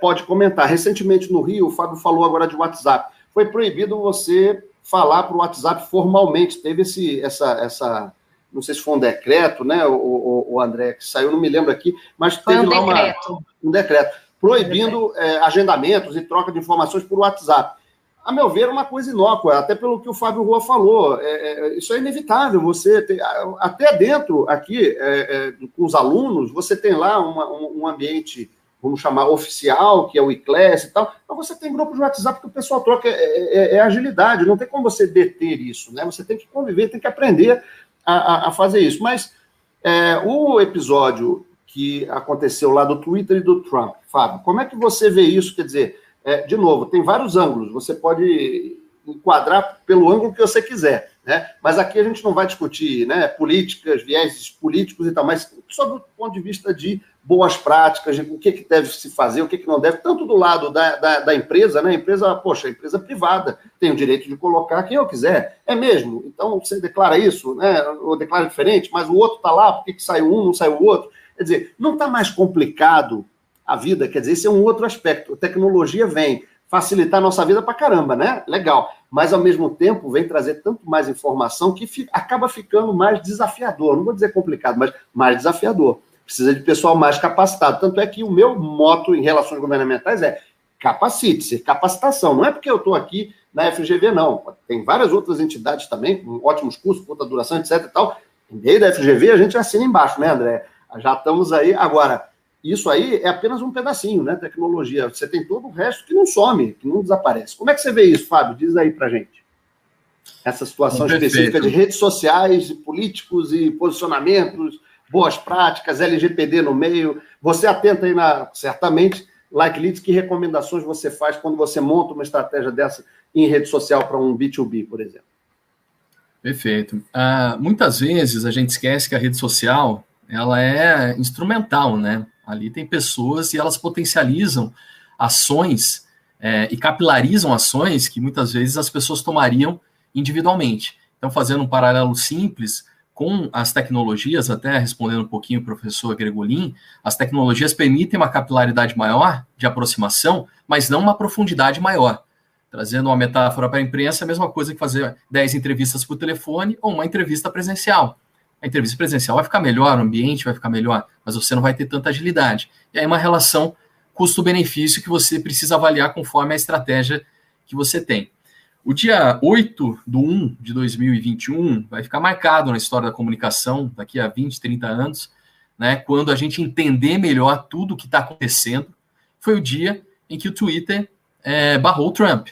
pode comentar. Recentemente no Rio, o Fábio falou agora de WhatsApp, foi proibido você falar para o WhatsApp formalmente, teve essa não sei se foi um decreto, né, o André, que saiu, não me lembro aqui, mas teve lá um decreto proibindo agendamentos e troca de informações por WhatsApp. A meu ver, é uma coisa inócua, até pelo que o Fábio Rua falou. Isso é inevitável. Você tem, até dentro aqui, com os alunos, você tem lá um ambiente, vamos chamar, oficial, que é o ICLES e tal, mas você tem grupos de WhatsApp que o pessoal troca, agilidade, não tem como você deter isso, né? Você tem que conviver, tem que aprender a fazer isso. Mas o episódio que aconteceu lá do Twitter e do Trump, Fábio, como é que você vê isso? Quer dizer, de novo, tem vários ângulos, você pode enquadrar pelo ângulo que você quiser, né? Mas aqui a gente não vai discutir, né, políticas, vieses políticos e tal, mas sobre o ponto de vista de boas práticas, de o que deve se fazer, o que não deve, tanto do lado da empresa, né? A empresa privada tem o direito de colocar quem eu quiser, é mesmo? Então você declara isso, né? Ou declara diferente, mas o outro está lá, por que saiu um, não saiu o outro? Quer dizer, não está mais complicado a vida, quer dizer, esse é um outro aspecto. A tecnologia vem facilitar a nossa vida pra caramba, né? Legal. Mas, ao mesmo tempo, vem trazer tanto mais informação que acaba ficando mais desafiador. Não vou dizer complicado, mas mais desafiador. Precisa de pessoal mais capacitado. Tanto é que o meu moto em relações governamentais é capacite-se, capacitação. Não é porque eu estou aqui na FGV, não. Tem várias outras entidades também, com ótimos cursos, curta duração, etc. e tal. Em meio da FGV, a gente assina embaixo, né, André? Já estamos aí. Agora, isso aí é apenas um pedacinho, né? Tecnologia. Você tem todo o resto que não some, que não desaparece. Como é que você vê isso, Fábio? Diz aí pra gente. Essa situação específica de redes sociais, políticos e posicionamentos, boas práticas, LGPD no meio. Você atenta aí certamente, Like Leads, que recomendações você faz quando você monta uma estratégia dessa em rede social para um B2B, por exemplo? Perfeito. Muitas vezes a gente esquece que a rede social ela é instrumental, né? Ali tem pessoas e elas potencializam ações e capilarizam ações que muitas vezes as pessoas tomariam individualmente. Então, fazendo um paralelo simples, com as tecnologias, até respondendo um pouquinho o professor Gregolin, as tecnologias permitem uma capilaridade maior de aproximação, mas não uma profundidade maior. Trazendo uma metáfora para a imprensa, é a mesma coisa que fazer 10 entrevistas por telefone ou uma entrevista presencial. A entrevista presencial vai ficar melhor, o ambiente vai ficar melhor, mas você não vai ter tanta agilidade. E aí uma relação custo-benefício que você precisa avaliar conforme a estratégia que você tem. O dia 8/1/2021 vai ficar marcado na história da comunicação, daqui a 20, 30 anos, né, quando a gente entender melhor tudo o que está acontecendo. Foi o dia em que o Twitter barrou o Trump.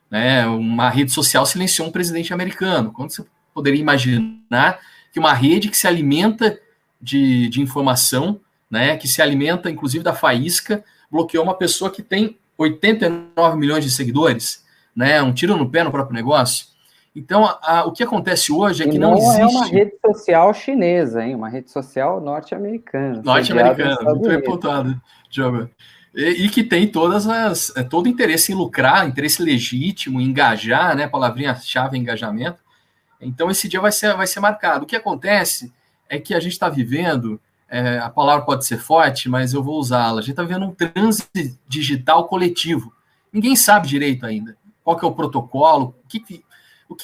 Né, uma rede social silenciou um presidente americano. Quando você poderia imaginar que uma rede que se alimenta de informação, né, que se alimenta, inclusive, da faísca, bloqueou uma pessoa que tem 89 milhões de seguidores, né, um tiro no pé no próprio negócio. Então, o que acontece hoje é que não existe... Não é uma rede social chinesa, hein? Uma rede social norte-americana. Norte-americana, muito bem pontuado, Diogo. E que tem todo interesse em lucrar, interesse legítimo, em engajar, né? Palavrinha-chave é engajamento. Então, esse dia vai ser marcado. O que acontece é que a gente está vivendo, a palavra pode ser forte, mas eu vou usá-la. A gente está vivendo um transe digital coletivo. Ninguém sabe direito ainda qual que é o protocolo,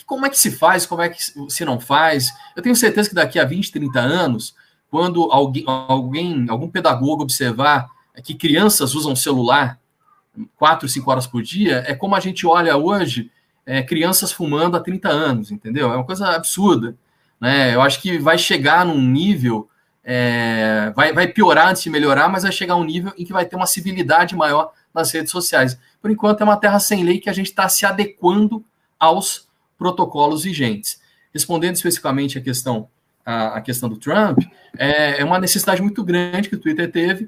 como é que se faz, como é que se não faz. Eu tenho certeza que daqui a 20, 30 anos, quando algum pedagogo observar que crianças usam celular 4, 5 horas por dia, é como a gente olha hoje crianças fumando há 30 anos, entendeu? É uma coisa absurda. Né? Eu acho que vai chegar num nível, vai piorar antes de melhorar, mas vai chegar a um nível em que vai ter uma civilidade maior nas redes sociais. Por enquanto, é uma terra sem lei que a gente está se adequando aos protocolos vigentes. Respondendo especificamente a questão do Trump, é uma necessidade muito grande que o Twitter teve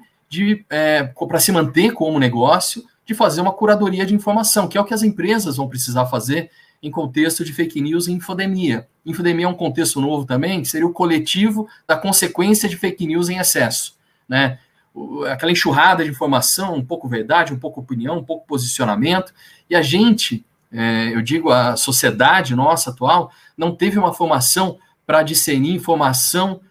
para se manter como negócio, de fazer uma curadoria de informação, que é o que as empresas vão precisar fazer em contexto de fake news e infodemia. Infodemia é um contexto novo também, que seria o coletivo da consequência de fake news em excesso. Né? Aquela enxurrada de informação, um pouco verdade, um pouco opinião, um pouco posicionamento, e a gente, eu digo, a sociedade nossa atual, não teve uma formação para discernir informação,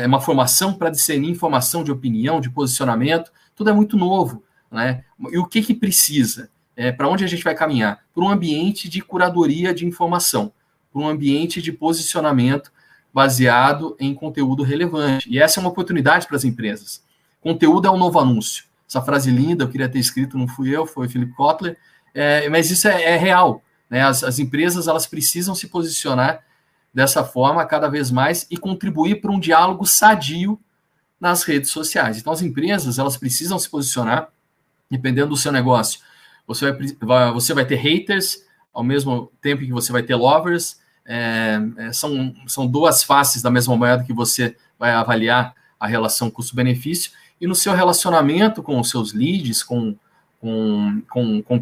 uma formação para discernir informação de opinião, de posicionamento, tudo é muito novo. Né? E o que precisa? Para onde a gente vai caminhar? Para um ambiente de curadoria de informação, para um ambiente de posicionamento baseado em conteúdo relevante. E essa é uma oportunidade para as empresas. Conteúdo é um novo anúncio. Essa frase linda, eu queria ter escrito, não fui eu, foi o Philip Kotler, mas isso é real. Né? As empresas elas precisam se posicionar dessa forma cada vez mais e contribuir para um diálogo sadio nas redes sociais. Então, as empresas elas precisam se posicionar, dependendo do seu negócio. Você vai ter haters, ao mesmo tempo que você vai ter lovers. São duas faces da mesma moeda que você vai avaliar a relação custo-benefício. E no seu relacionamento com os seus leads, com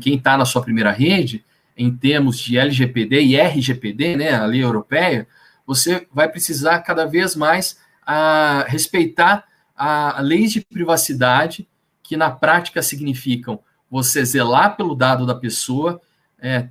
quem está na sua primeira rede, em termos de LGPD e RGPD, né, a lei europeia, você vai precisar cada vez mais respeitar a leis de privacidade, que na prática significam você zelar pelo dado da pessoa,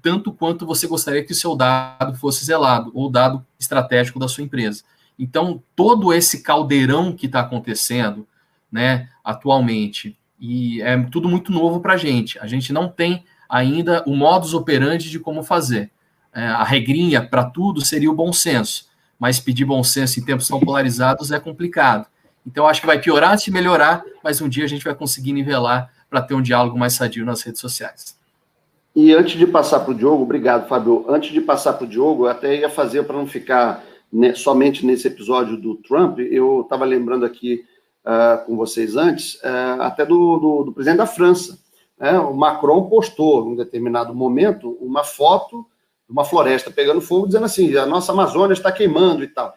tanto quanto você gostaria que o seu dado fosse zelado, ou dado estratégico da sua empresa. Então, todo esse caldeirão que está acontecendo, né, atualmente, e é tudo muito novo para a gente não tem ainda o modus operandi de como fazer. A regrinha para tudo seria o bom senso, mas pedir bom senso em tempos tão polarizados é complicado. Então, acho que vai piorar antes de melhorar, mas um dia a gente vai conseguir nivelar para ter um diálogo mais sadio nas redes sociais. E antes de passar para o Diogo, obrigado, Fábio. Antes de passar para o Diogo, eu até ia fazer para não ficar somente nesse episódio do Trump, eu estava lembrando aqui com vocês antes, até do presidente da França. O Macron postou, em um determinado momento, uma foto de uma floresta pegando fogo, dizendo assim, a nossa Amazônia está queimando e tal.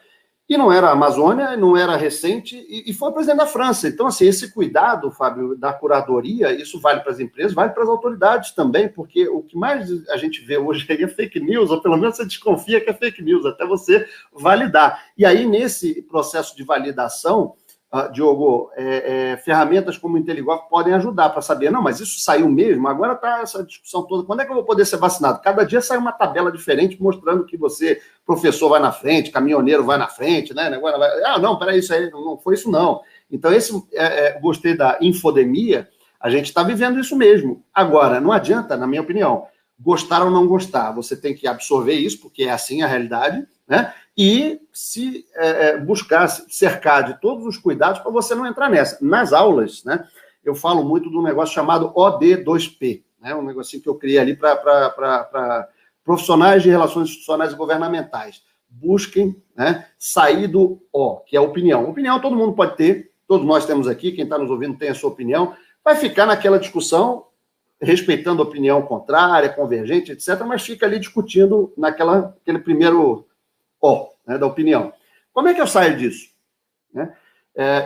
E não era a Amazônia, não era recente, e foi o presidente da França. Então, assim, esse cuidado, Fábio, da curadoria, isso vale para as empresas, vale para as autoridades também, porque o que mais a gente vê hoje é fake news, ou pelo menos você desconfia que é fake news, até você validar. E aí, nesse processo de validação, Diogo, ferramentas como o IntelliGov podem ajudar para saber, não, mas isso saiu mesmo, agora está essa discussão toda, quando é que eu vou poder ser vacinado? Cada dia sai uma tabela diferente mostrando que você, professor, vai na frente, caminhoneiro vai na frente, né? Agora vai, não, peraí, isso aí não foi isso não. Então, gostei da infodemia, a gente está vivendo isso mesmo. Agora, não adianta, na minha opinião, gostar ou não gostar, você tem que absorver isso, porque é assim a realidade, né? E se buscar cercar de todos os cuidados para você não entrar nessa. Nas aulas, né, eu falo muito de um negócio chamado OD2P, né, um negocinho que eu criei ali para profissionais de relações institucionais e governamentais. Busquem, né, sair do O, que é a opinião. Opinião todo mundo pode ter, todos nós temos aqui, quem está nos ouvindo tem a sua opinião, vai ficar naquela discussão, respeitando a opinião contrária, convergente, etc., mas fica ali discutindo naquele primeiro né, da opinião. Como é que eu saio disso? Né?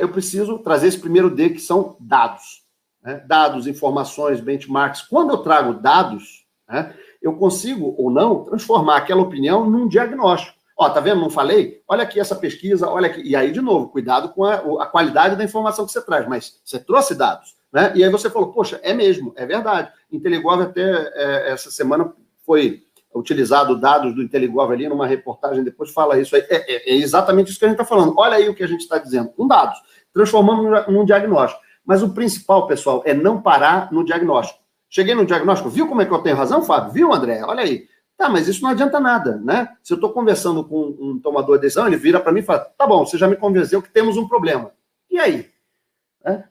Eu preciso trazer esse primeiro D, que são dados. Né? Dados, informações, benchmarks. Quando eu trago dados, né, eu consigo, ou não, transformar aquela opinião num diagnóstico. Tá vendo? Não falei? Olha aqui essa pesquisa, olha aqui. E aí, de novo, cuidado com a qualidade da informação que você traz, mas você trouxe dados. Né? E aí você falou, poxa, é mesmo, é verdade. IntelliGov até essa semana foi utilizado dados do IntelliGov ali numa reportagem, depois fala isso aí. É exatamente isso que a gente está falando. Olha aí o que a gente está dizendo, com dados, transformando num diagnóstico. Mas o principal, pessoal, é não parar no diagnóstico. Cheguei no diagnóstico, viu como é que eu tenho razão, Fábio? Viu, André? Olha aí. Tá, mas isso não adianta nada, né? Se eu estou conversando com um tomador de decisão, ele vira para mim e fala, tá bom, você já me convenceu que temos um problema. E aí?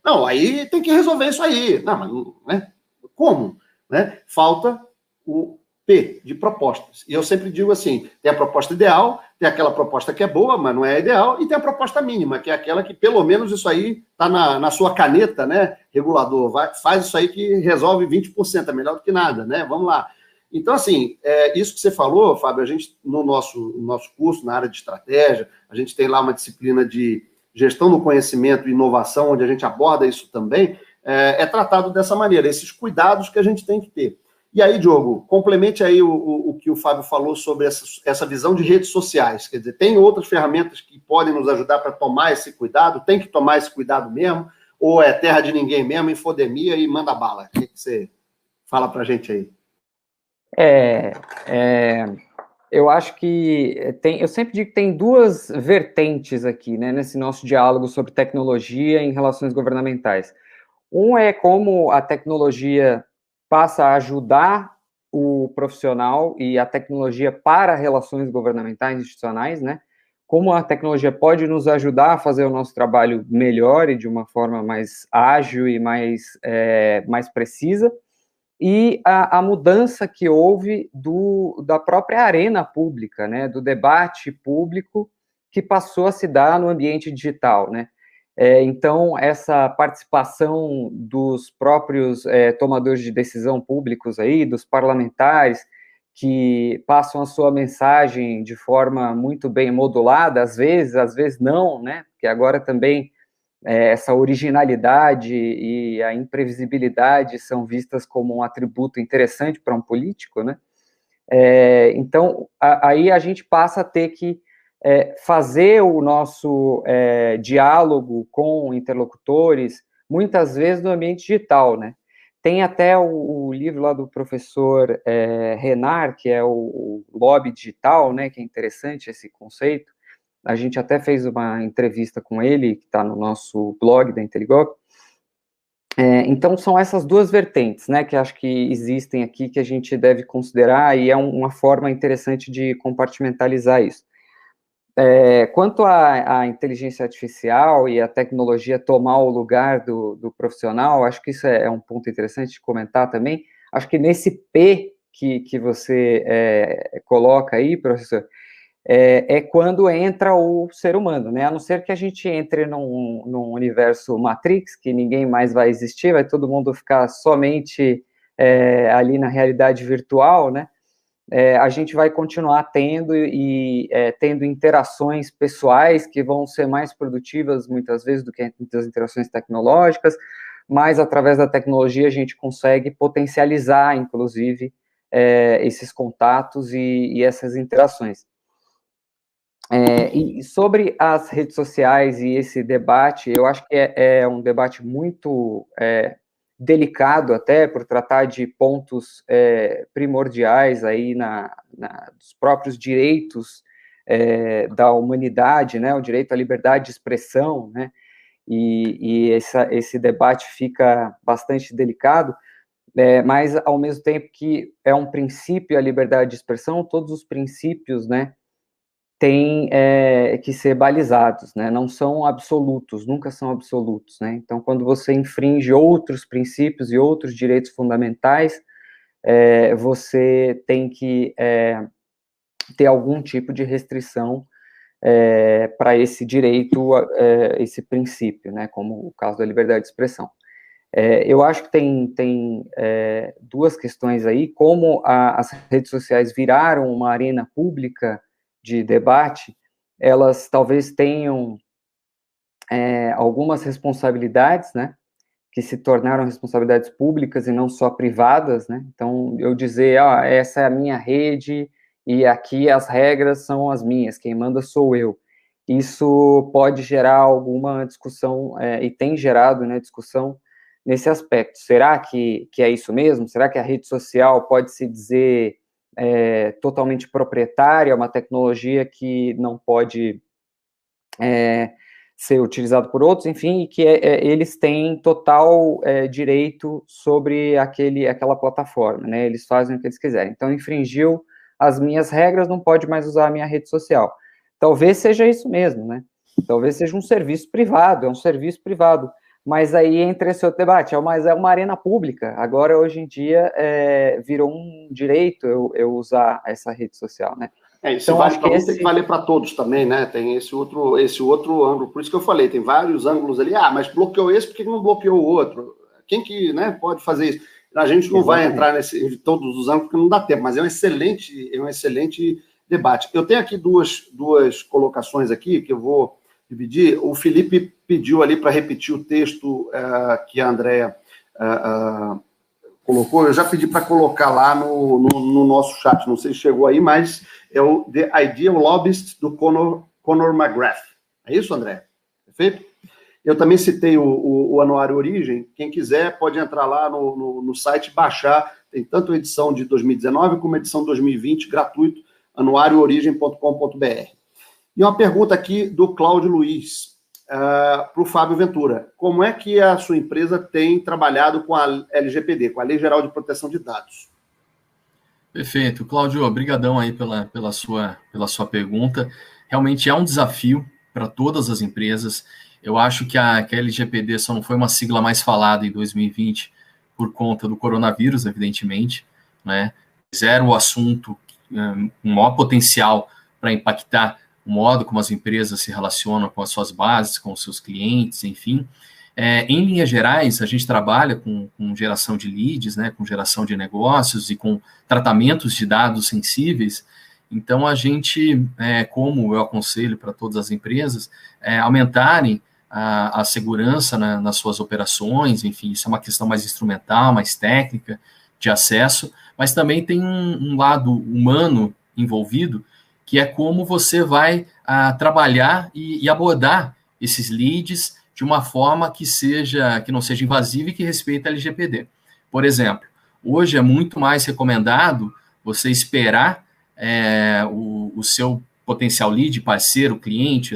Não, aí tem que resolver isso aí. Não, mas, né? Como? Né? Falta o P, de propostas. E eu sempre digo assim, tem a proposta ideal, tem aquela proposta que é boa, mas não é ideal, e tem a proposta mínima, que é aquela que, pelo menos, isso aí está na sua caneta, né, regulador, faz isso aí que resolve 20%, é melhor do que nada, né, vamos lá. Então, assim, isso que você falou, Fábio, a gente, no nosso curso, na área de estratégia, a gente tem lá uma disciplina de gestão do conhecimento e inovação, onde a gente aborda isso também, é tratado dessa maneira, esses cuidados que a gente tem que ter. E aí, Diogo, complemente aí o que o Fábio falou sobre essa visão de redes sociais. Quer dizer, tem outras ferramentas que podem nos ajudar para tomar esse cuidado? Tem que tomar esse cuidado mesmo? Ou é terra de ninguém mesmo, infodemia e manda bala? O que você fala para a gente aí? Eu acho que eu sempre digo que tem duas vertentes aqui, né, nesse nosso diálogo sobre tecnologia em relações governamentais. Um é como a tecnologia passa a ajudar o profissional e a tecnologia para relações governamentais institucionais, né? Como a tecnologia pode nos ajudar a fazer o nosso trabalho melhor e de uma forma mais ágil e mais precisa, e a mudança que houve da própria arena pública, né? Do debate público que passou a se dar no ambiente digital, né? Então, essa participação dos próprios tomadores de decisão públicos aí, dos parlamentares, que passam a sua mensagem de forma muito bem modulada, às vezes não, né? Porque agora também essa originalidade e a imprevisibilidade são vistas como um atributo interessante para um político, né? Então, aí a gente passa a ter que fazer o nosso diálogo com interlocutores, muitas vezes no ambiente digital, né? Tem até o livro lá do professor Renard, que é o lobby digital, né? Que é interessante esse conceito. A gente até fez uma entrevista com ele, que está no nosso blog da IntelliGov. Então, são essas duas vertentes, né, que acho que existem aqui, que a gente deve considerar, e é uma forma interessante de compartimentalizar isso. Quanto à inteligência artificial e a tecnologia tomar o lugar do profissional, acho que isso é um ponto interessante de comentar também. Acho que nesse P que você coloca aí, professor, quando entra o ser humano, né? A não ser que a gente entre num universo Matrix, que ninguém mais vai existir, vai todo mundo ficar somente ali na realidade virtual, né? A gente vai continuar tendo interações pessoais que vão ser mais produtivas, muitas vezes, do que as interações tecnológicas, mas através da tecnologia a gente consegue potencializar, inclusive, esses contatos e essas interações. E sobre as redes sociais e esse debate, eu acho que é um debate muito delicado até, por tratar de pontos primordiais aí dos próprios direitos da humanidade, né, o direito à liberdade de expressão, né, e esse debate fica bastante delicado, mas ao mesmo tempo que é um princípio a liberdade de expressão, todos os princípios, né, têm que ser balizados, né? Não são absolutos, nunca são absolutos, né? Então, quando você infringe outros princípios e outros direitos fundamentais, você tem que ter algum tipo de restrição para esse direito, esse princípio, né? Como o caso da liberdade de expressão. Eu acho que tem duas questões aí, como as redes sociais viraram uma arena pública de debate, elas talvez tenham algumas responsabilidades, né, que se tornaram responsabilidades públicas e não só privadas, né, então eu dizer, essa é a minha rede e aqui as regras são as minhas, quem manda sou eu, isso pode gerar alguma discussão, e tem gerado, né, discussão nesse aspecto. Será que é isso mesmo? Será que a rede social pode se dizer totalmente proprietária, uma tecnologia que não pode ser utilizada por outros, enfim, e que eles têm total direito sobre aquela plataforma, né? Eles fazem o que eles quiserem. Então, infringiu as minhas regras, não pode mais usar a minha rede social. Talvez seja isso mesmo, né? Talvez seja um serviço privado, mas aí entra esse outro debate, mas é uma arena pública, agora, hoje em dia, virou um direito eu usar essa rede social, né? Isso então, vale para tem que valer para todos também, né? Tem esse outro ângulo, por isso que eu falei, tem vários ângulos ali, mas bloqueou esse, por que não bloqueou o outro? Quem que, né, pode fazer isso? A gente não vai entrar em todos os ângulos, porque não dá tempo, mas é um excelente debate. Eu tenho aqui duas colocações aqui, que eu vou dividir. O Felipe pediu ali para repetir o texto que a Andréa colocou. Eu já pedi para colocar lá no nosso chat, não sei se chegou aí, mas é o The Ideal Lobbyist do Conor McGrath. É isso, André? Perfeito? Eu também citei o Anuário Origem. Quem quiser pode entrar lá no site e baixar. Tem tanto a edição de 2019 como a edição de 2020, gratuito, anuarioorigem.com.br. E uma pergunta aqui do Cláudio Luiz, para o Fábio Ventura. Como é que a sua empresa tem trabalhado com a LGPD, com a Lei Geral de Proteção de Dados? Perfeito. Cláudio, obrigadão aí pela sua pergunta. Realmente é um desafio para todas as empresas. Eu acho que a LGPD só não foi uma sigla mais falada em 2020 por conta do coronavírus, evidentemente, né? Mas era o assunto com maior potencial para impactar o modo como as empresas se relacionam com as suas bases, com os seus clientes, enfim. Em linhas gerais, a gente trabalha com geração de leads, né, com geração de negócios e com tratamentos de dados sensíveis. Então, a gente, como eu aconselho para todas as empresas, aumentarem a segurança nas suas operações, enfim, isso é uma questão mais instrumental, mais técnica, de acesso, mas também tem um lado humano envolvido, que é como você vai trabalhar e abordar esses leads de uma forma que não seja invasiva e que respeite a LGPD. Por exemplo, hoje é muito mais recomendado você esperar o seu potencial lead, parceiro, cliente,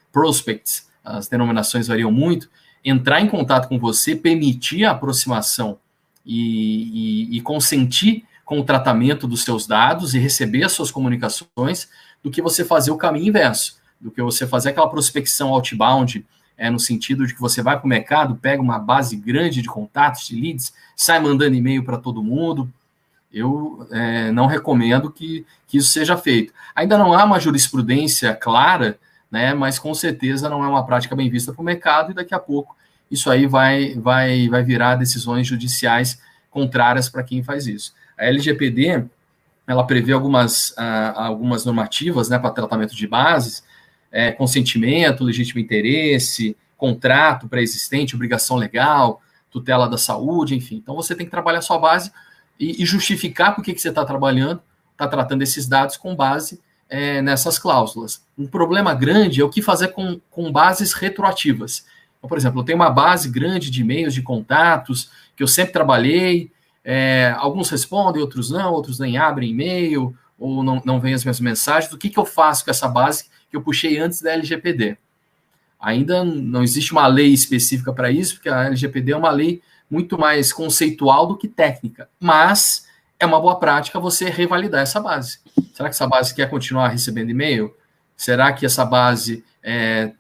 prospects, as denominações variam muito, entrar em contato com você, permitir a aproximação e consentir com o tratamento dos seus dados e receber as suas comunicações, do que você fazer o caminho inverso, do que você fazer aquela prospecção outbound, no sentido de que você vai para o mercado, pega uma base grande de contatos, de leads, sai mandando e-mail para todo mundo. Eu não recomendo que isso seja feito. Ainda não há uma jurisprudência clara, né, mas com certeza não é uma prática bem vista para o mercado, e daqui a pouco isso aí vai virar decisões judiciais contrárias para quem faz isso. A LGPD, ela prevê algumas normativas, né, para tratamento de bases, consentimento, legítimo interesse, contrato pré-existente, obrigação legal, tutela da saúde, enfim. Então, você tem que trabalhar a sua base e justificar por que você está tratando esses dados com base nessas cláusulas. Um problema grande é o que fazer com bases retroativas. Então, por exemplo, eu tenho uma base grande de e-mails, de contatos, que eu sempre trabalhei, alguns respondem, outros nem abrem e-mail, ou não veem as minhas mensagens. O que eu faço com essa base que eu puxei antes da LGPD? Ainda não existe uma lei específica para isso, porque a LGPD é uma lei muito mais conceitual do que técnica, mas é uma boa prática você revalidar essa base. Será que essa base quer continuar recebendo e-mail? Será que essa base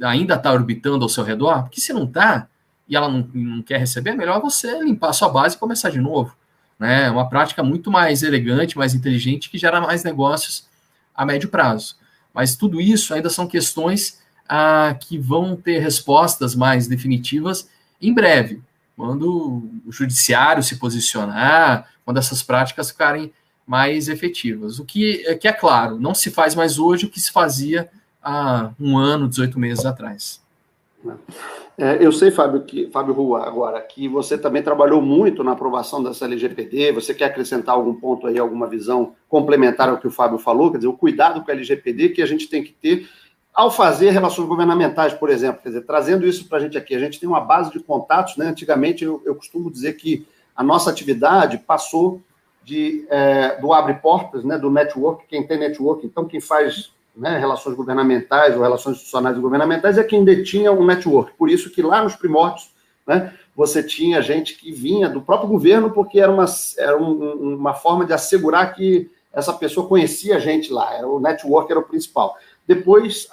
ainda está orbitando ao seu redor? Porque se não está, e ela não quer receber, é melhor você limpar a sua base e começar de novo. Né? É uma prática muito mais elegante, mais inteligente, que gera mais negócios a médio prazo. Mas tudo isso ainda são questões que vão ter respostas mais definitivas em breve, quando o judiciário se posicionar, quando essas práticas ficarem mais efetivas. O que é claro, não se faz mais hoje o que se fazia há 1 ano, 18 meses atrás. Eu sei, Fábio Rua, agora, que você também trabalhou muito na aprovação dessa LGPD. Você quer acrescentar algum ponto aí, alguma visão complementar ao que o Fábio falou? Quer dizer, o cuidado com a LGPD que a gente tem que ter ao fazer relações governamentais, por exemplo. Quer dizer, trazendo isso para a gente aqui, a gente tem uma base de contatos, né? Antigamente, eu costumo dizer que a nossa atividade passou do abre portas, né? Do network, quem tem network, então quem faz, né, relações governamentais ou relações institucionais e governamentais é quem detinha um network. Por isso que lá nos primórdios, né, você tinha gente que vinha do próprio governo, porque era uma forma de assegurar que essa pessoa conhecia a gente lá, o network era o principal. Depois,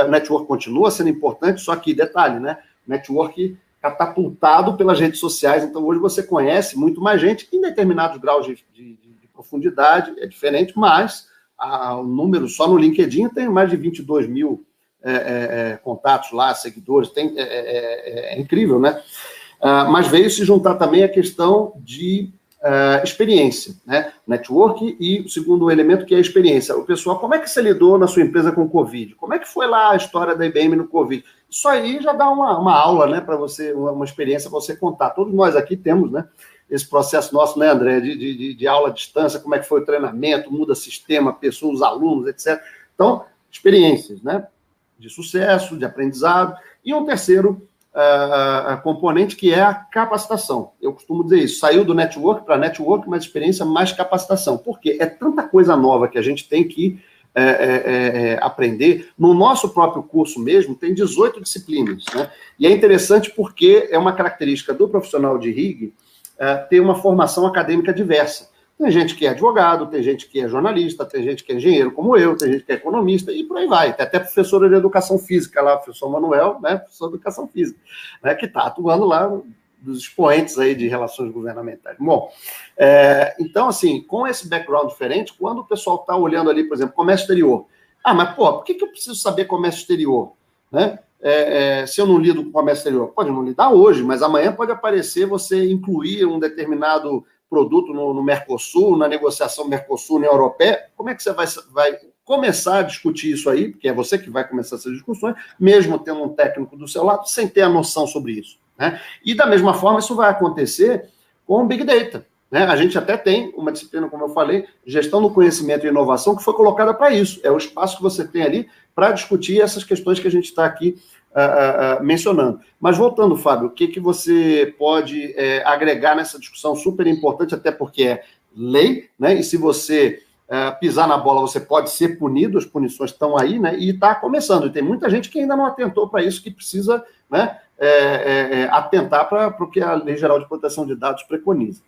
o network continua sendo importante, só que, detalhe, né, network catapultado pelas redes sociais, então hoje você conhece muito mais gente, em determinados graus de profundidade, é diferente, mas o número só no LinkedIn tem mais de 22 mil contatos lá, seguidores, é incrível, né? Mas veio se juntar também a questão de experiência, né? Network e o segundo elemento, que é a experiência. O pessoal, como é que você lidou na sua empresa com o Covid? Como é que foi lá a história da IBM no Covid? Isso aí já dá uma aula, né, para você, uma experiência para você contar. Todos nós aqui temos, né, esse processo nosso, né, André, de aula à distância, como é que foi o treinamento, muda sistema, pessoas, alunos, etc. Então, experiências, né, de sucesso, de aprendizado. E um terceiro componente, que é a capacitação. Eu costumo dizer isso, saiu do network para network, mais experiência, mais capacitação. Por quê? É tanta coisa nova que a gente tem que aprender. No nosso próprio curso mesmo, tem 18 disciplinas, né? E é interessante porque é uma característica do profissional de RIG ter uma formação acadêmica diversa. Tem gente que é advogado, tem gente que é jornalista, tem gente que é engenheiro como eu, tem gente que é economista, e por aí vai. Tem até professora de educação física lá, o professor Manuel, né, professor de educação física, né, que está atuando lá dos expoentes aí de relações governamentais. Bom, então, assim, com esse background diferente, quando o pessoal está olhando ali, por exemplo, comércio exterior, mas, por que eu preciso saber comércio exterior? Né? Se eu não lido com comércio exterior, pode não lidar hoje, mas amanhã pode aparecer você incluir um determinado produto no Mercosul, na negociação Mercosul-União Europeia. Como é que você vai começar a discutir isso aí, porque é você que vai começar essas discussões, mesmo tendo um técnico do seu lado, sem ter a noção sobre isso, né? E da mesma forma, isso vai acontecer com o Big Data, né? A gente até tem uma disciplina, como eu falei, gestão do conhecimento e inovação, que foi colocada para isso. É o espaço que você tem ali para discutir essas questões que a gente está aqui mencionando. Mas voltando, Fábio, o que você pode agregar nessa discussão super importante, até porque é lei, né? E se você pisar na bola, você pode ser punido, as punições estão aí, né? E está começando. E tem muita gente que ainda não atentou para isso, que precisa, né, atentar para o que a Lei Geral de Proteção de Dados preconiza.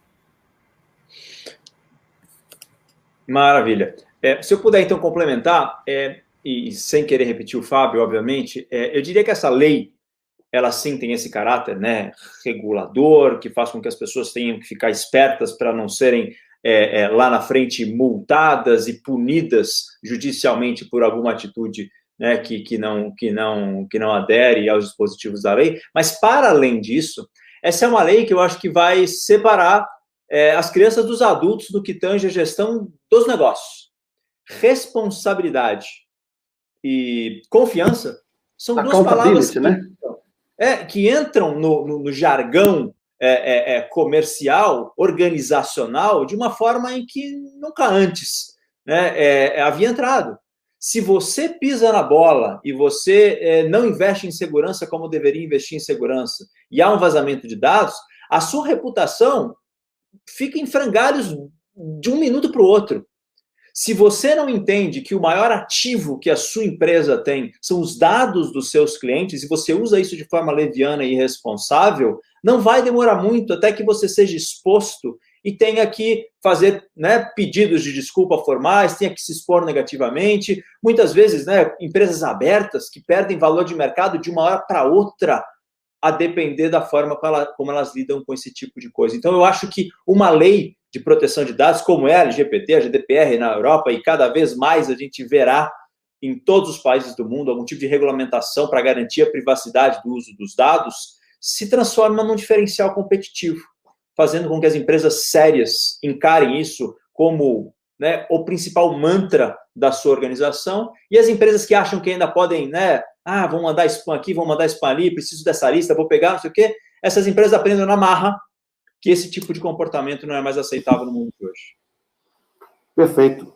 Maravilha. Se eu puder, então, complementar, e sem querer repetir o Fábio, obviamente, eu diria que essa lei, ela sim tem esse caráter, né, regulador, que faz com que as pessoas tenham que ficar espertas para não serem lá na frente multadas e punidas judicialmente por alguma atitude, né, que não adere aos dispositivos da lei. Mas, para além disso, essa é uma lei que eu acho que vai separar as crianças dos adultos no que tange a gestão dos negócios. Responsabilidade e confiança são duas palavras que entram no jargão comercial, organizacional, de uma forma em que nunca antes, né, havia entrado. Se você pisa na bola e você não investe em segurança como deveria investir em segurança, e há um vazamento de dados, a sua reputação fica em frangalhos de um minuto para o outro. Se você não entende que o maior ativo que a sua empresa tem são os dados dos seus clientes, e você usa isso de forma leviana e irresponsável, não vai demorar muito até que você seja exposto e tenha que fazer, né, pedidos de desculpa formais, tenha que se expor negativamente. Muitas vezes, né, empresas abertas que perdem valor de mercado de uma hora para outra, a depender da forma como elas lidam com esse tipo de coisa. Então, eu acho que uma lei de proteção de dados, como é a LGPD, a GDPR na Europa, e cada vez mais a gente verá em todos os países do mundo algum tipo de regulamentação para garantir a privacidade do uso dos dados, se transforma num diferencial competitivo, fazendo com que as empresas sérias encarem isso como, né, o principal mantra da sua organização, e as empresas que acham que ainda podem, né, vão mandar spam aqui, vão mandar spam ali, preciso dessa lista, vou pegar, não sei o quê, essas empresas aprendem na marra que esse tipo de comportamento não é mais aceitável no mundo de hoje. Perfeito.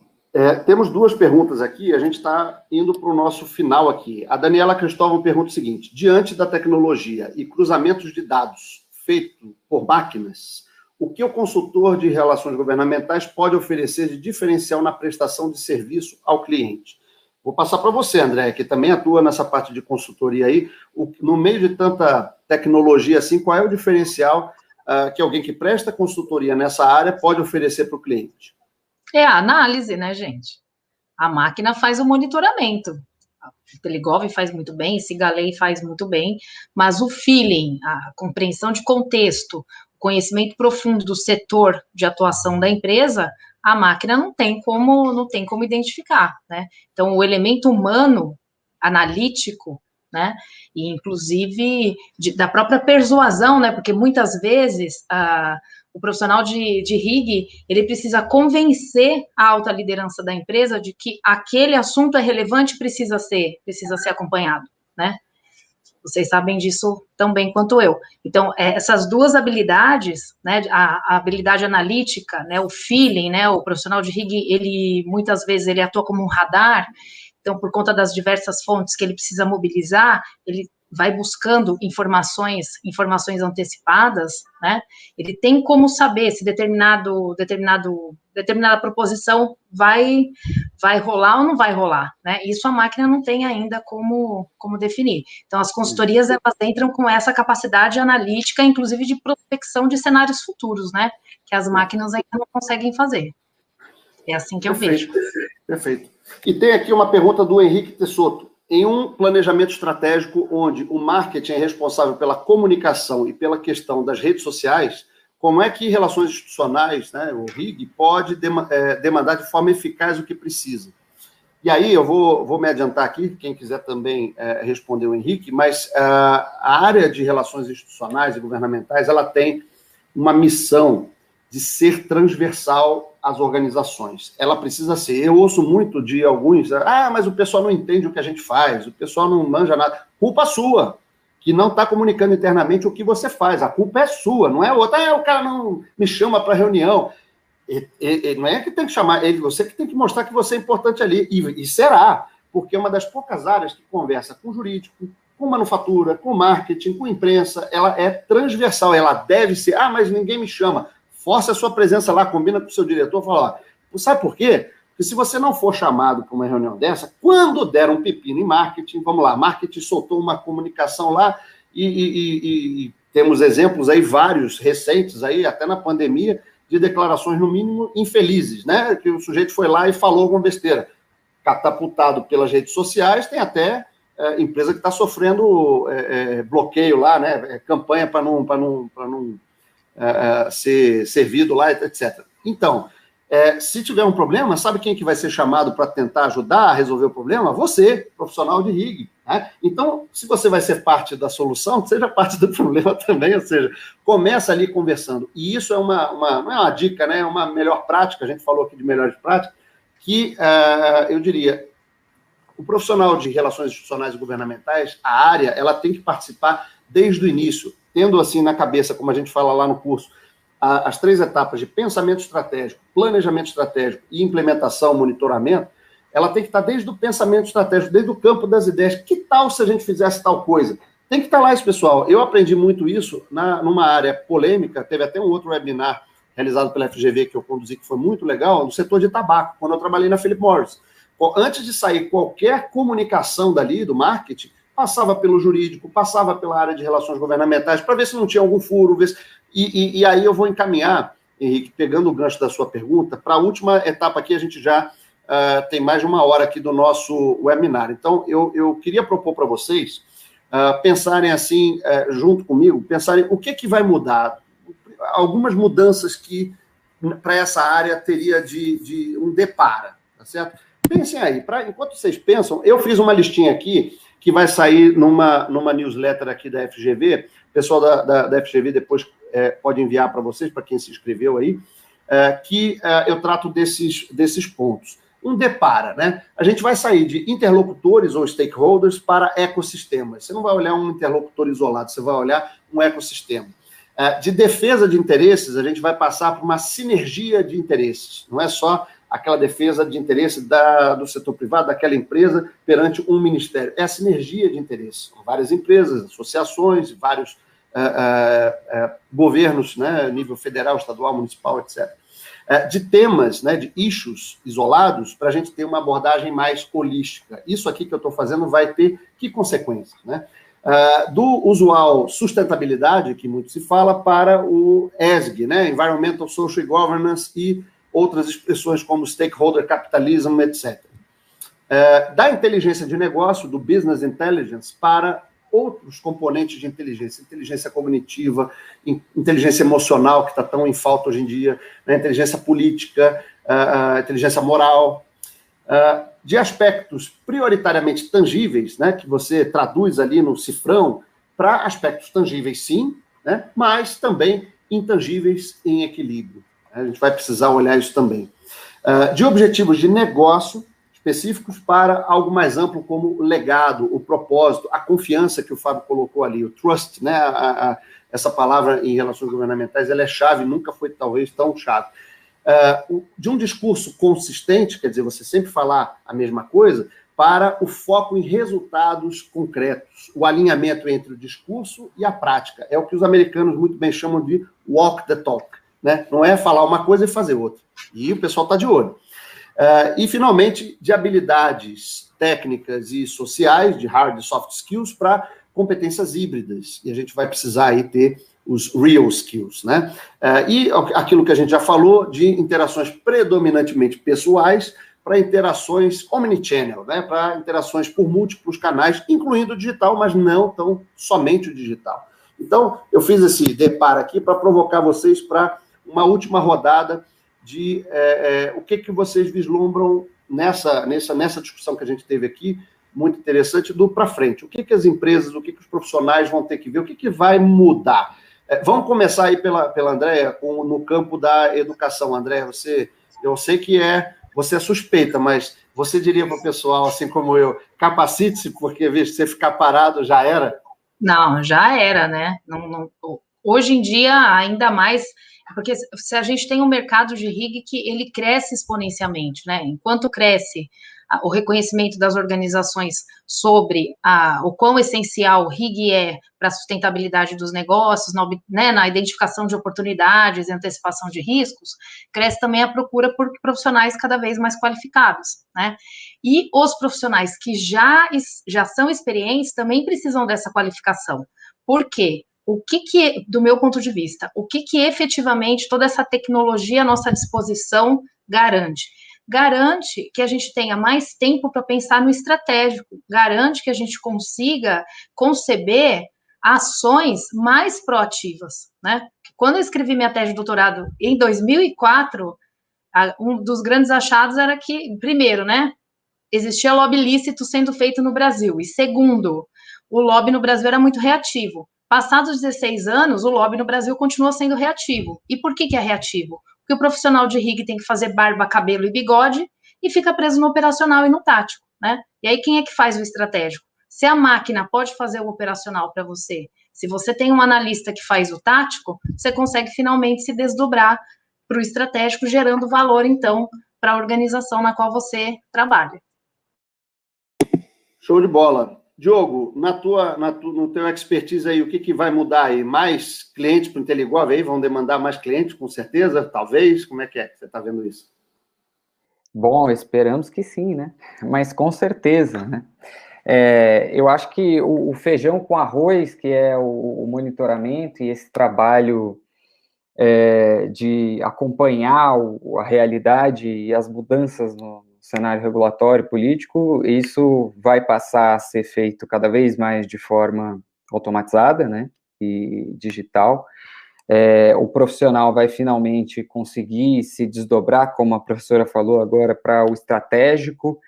Temos duas perguntas aqui, a gente está indo para o nosso final aqui. A Daniela Cristóvão pergunta o seguinte: diante da tecnologia e cruzamentos de dados feito por máquinas, o que o consultor de relações governamentais pode oferecer de diferencial na prestação de serviço ao cliente? Vou passar para você, André, que também atua nessa parte de consultoria aí. No meio de tanta tecnologia assim, qual é o diferencial que alguém que presta consultoria nessa área pode oferecer para o cliente? É a análise, né, gente? A máquina faz o monitoramento. O Telegov faz muito bem, Sigalei faz muito bem, mas o feeling, a compreensão de contexto, o conhecimento profundo do setor de atuação da empresa, a máquina não tem como identificar, né? Então, o elemento humano, analítico, né? E, inclusive, da própria persuasão, né? Porque, muitas vezes, o profissional de RIG, ele precisa convencer a alta liderança da empresa de que aquele assunto é relevante e precisa ser acompanhado, né? Vocês sabem disso tão bem quanto eu. Então, essas duas habilidades, né, a habilidade analítica, né, o feeling, né, o profissional de RIG, ele, muitas vezes, ele atua como um radar. Então, por conta das diversas fontes que ele precisa mobilizar, ele vai buscando informações antecipadas, né? Ele tem como saber se determinada proposição vai rolar ou não vai rolar, né? Isso a máquina não tem ainda como definir. Então, as consultorias, elas entram com essa capacidade analítica, inclusive de prospecção de cenários futuros, né? Que as máquinas ainda não conseguem fazer. É assim que eu vejo. Perfeito. E tem aqui uma pergunta do Henrique Tessoto. Em um planejamento estratégico onde o marketing é responsável pela comunicação e pela questão das redes sociais, como é que relações institucionais, né, o RIG, pode demandar de forma eficaz o que precisa? E aí eu vou me adiantar aqui, quem quiser também responder o Henrique, mas a área de relações institucionais e governamentais, ela tem uma missão de ser transversal às organizações. Ela precisa ser. Eu ouço muito de alguns, mas o pessoal não entende o que a gente faz, o pessoal não manja nada. Culpa sua, que não está comunicando internamente o que você faz. A culpa é sua, não é outra. O cara não me chama para reunião. Não é que tem que chamar ele, você que tem que mostrar que você é importante ali. E será, porque é uma das poucas áreas que conversa com jurídico, com manufatura, com marketing, com imprensa. Ela é transversal, ela deve ser. Mas ninguém me chama. Força a sua presença lá, combina com o seu diretor, fala, sabe por quê? Porque se você não for chamado para uma reunião dessa, quando der um pepino em marketing, vamos lá, marketing soltou uma comunicação lá e temos exemplos aí, vários recentes aí, até na pandemia, de declarações, no mínimo, infelizes, né? Que o sujeito foi lá e falou alguma besteira. Catapultado pelas redes sociais, tem até empresa que está sofrendo bloqueio lá, né? Campanha para não ser servido lá, etc. Então, se tiver um problema, sabe quem que vai ser chamado para tentar ajudar a resolver o problema? Você, profissional de RIG. Né? Então, se você vai ser parte da solução, seja parte do problema também, ou seja, começa ali conversando. E isso não é uma dica, né? É uma melhor prática, a gente falou aqui de melhores práticas, que eu diria, o profissional de relações institucionais e governamentais, a área, ela tem que participar desde o início, tendo assim na cabeça, como a gente fala lá no curso, as 3 etapas de pensamento estratégico, planejamento estratégico e implementação, monitoramento, ela tem que estar desde o pensamento estratégico, desde o campo das ideias. Que tal se a gente fizesse tal coisa? Tem que estar lá isso, pessoal. Eu aprendi muito isso numa área polêmica, teve até um outro webinar realizado pela FGV que eu conduzi, que foi muito legal, no setor de tabaco, quando eu trabalhei na Philip Morris. Antes de sair qualquer comunicação dali, do marketing, passava pelo jurídico, passava pela área de relações governamentais, para ver se não tinha algum furo. E aí eu vou encaminhar, Henrique, pegando o gancho da sua pergunta, para a última etapa aqui, a gente já tem mais de 1 hora aqui do nosso webinar. Então, eu queria propor para vocês pensarem assim, junto comigo, pensarem o que vai mudar, algumas mudanças que para essa área teria de um depara, tá certo? Pensem aí, enquanto vocês pensam, eu fiz uma listinha aqui que vai sair numa newsletter aqui da FGV, o pessoal da FGV depois pode enviar para vocês, para quem se inscreveu aí, que eu trato desses pontos. Um depara, né? A gente vai sair de interlocutores ou stakeholders para ecossistemas. Você não vai olhar um interlocutor isolado, você vai olhar um ecossistema. De defesa de interesses, a gente vai passar por uma sinergia de interesses. Não é só aquela defesa de interesse do setor privado, daquela empresa, perante um ministério. É a sinergia de interesses. Várias empresas, associações, vários governos, né, nível federal, estadual, municipal, etc. De temas, né, de issues isolados, para a gente ter uma abordagem mais holística. Isso aqui que eu estou fazendo vai ter que consequências, né? Do usual sustentabilidade, que muito se fala, para o ESG, né? Environmental, Social Governance e outras expressões como Stakeholder Capitalism, etc. Da inteligência de negócio, do Business Intelligence, para outros componentes de inteligência, inteligência cognitiva, inteligência emocional, que está tão em falta hoje em dia, né? Inteligência política, inteligência moral, de aspectos prioritariamente tangíveis, né, que você traduz ali no cifrão, para aspectos tangíveis, sim, né, mas também intangíveis em equilíbrio. A gente vai precisar olhar isso também. De objetivos de negócio específicos para algo mais amplo, como o legado, o propósito, a confiança que o Fábio colocou ali, o trust, né, essa palavra em relações governamentais, ela é chave, nunca foi talvez tão chave. De um discurso consistente, quer dizer, você sempre falar a mesma coisa, para o foco em resultados concretos, o alinhamento entre o discurso e a prática. É o que os americanos muito bem chamam de walk the talk, né? Não é falar uma coisa e fazer outra. E o pessoal está de olho. E, finalmente, de habilidades técnicas e sociais, de hard e soft skills, para competências híbridas. E a gente vai precisar aí ter os real skills, né? E aquilo que a gente já falou, de interações predominantemente pessoais para interações omnichannel, né? Para interações por múltiplos canais, incluindo o digital, mas não tão somente o digital. Então, eu fiz esse deparo aqui para provocar vocês para uma última rodada de o que vocês vislumbram nessa discussão que a gente teve aqui, muito interessante, do para frente. O que as empresas, o que os profissionais vão ter que ver, o que vai mudar. Vamos começar aí pela Andréa, no campo da educação. Andréa, eu sei que você é suspeita, mas você diria para o pessoal, assim como eu, capacite-se, porque, veja, se você ficar parado, já era? Não, já era, né? Hoje em dia, ainda mais, porque se a gente tem um mercado de RIG que ele cresce exponencialmente, né? Enquanto cresce o reconhecimento das organizações sobre o quão essencial o RIG é para a sustentabilidade dos negócios, na identificação de oportunidades e antecipação de riscos, cresce também a procura por profissionais cada vez mais qualificados, né? E os profissionais que já são experientes também precisam dessa qualificação. Por quê? Do meu ponto de vista, o que efetivamente toda essa tecnologia à nossa disposição garante? Garante que a gente tenha mais tempo para pensar no estratégico, garante que a gente consiga conceber ações mais proativas, né? Quando eu escrevi minha tese de doutorado em 2004, um dos grandes achados era que, primeiro, né, existia lobby lícito sendo feito no Brasil, e segundo, o lobby no Brasil era muito reativo. Passados 16 anos, o lobby no Brasil continua sendo reativo. E por que é reativo? Porque o profissional de RIG tem que fazer barba, cabelo e bigode e fica preso no operacional e no tático, né? E aí quem é que faz o estratégico? Se a máquina pode fazer o operacional para você Se você tem um analista que faz o tático, você consegue finalmente se desdobrar para o estratégico, gerando valor, então, para a organização na qual você trabalha. Show de bola. Diogo, no teu expertise aí, o que vai mudar aí? Mais clientes para o Inteligov aí? Vão demandar mais clientes, com certeza? Talvez? Como é que você está vendo isso? Bom, esperamos que sim, né? Mas com certeza, né? Eu acho que o feijão com arroz, que é o monitoramento e esse trabalho de acompanhar a realidade e as mudanças no cenário regulatório e político, isso vai passar a ser feito cada vez mais de forma automatizada, né, e digital. O profissional vai finalmente conseguir se desdobrar, como a professora falou agora, para o estratégico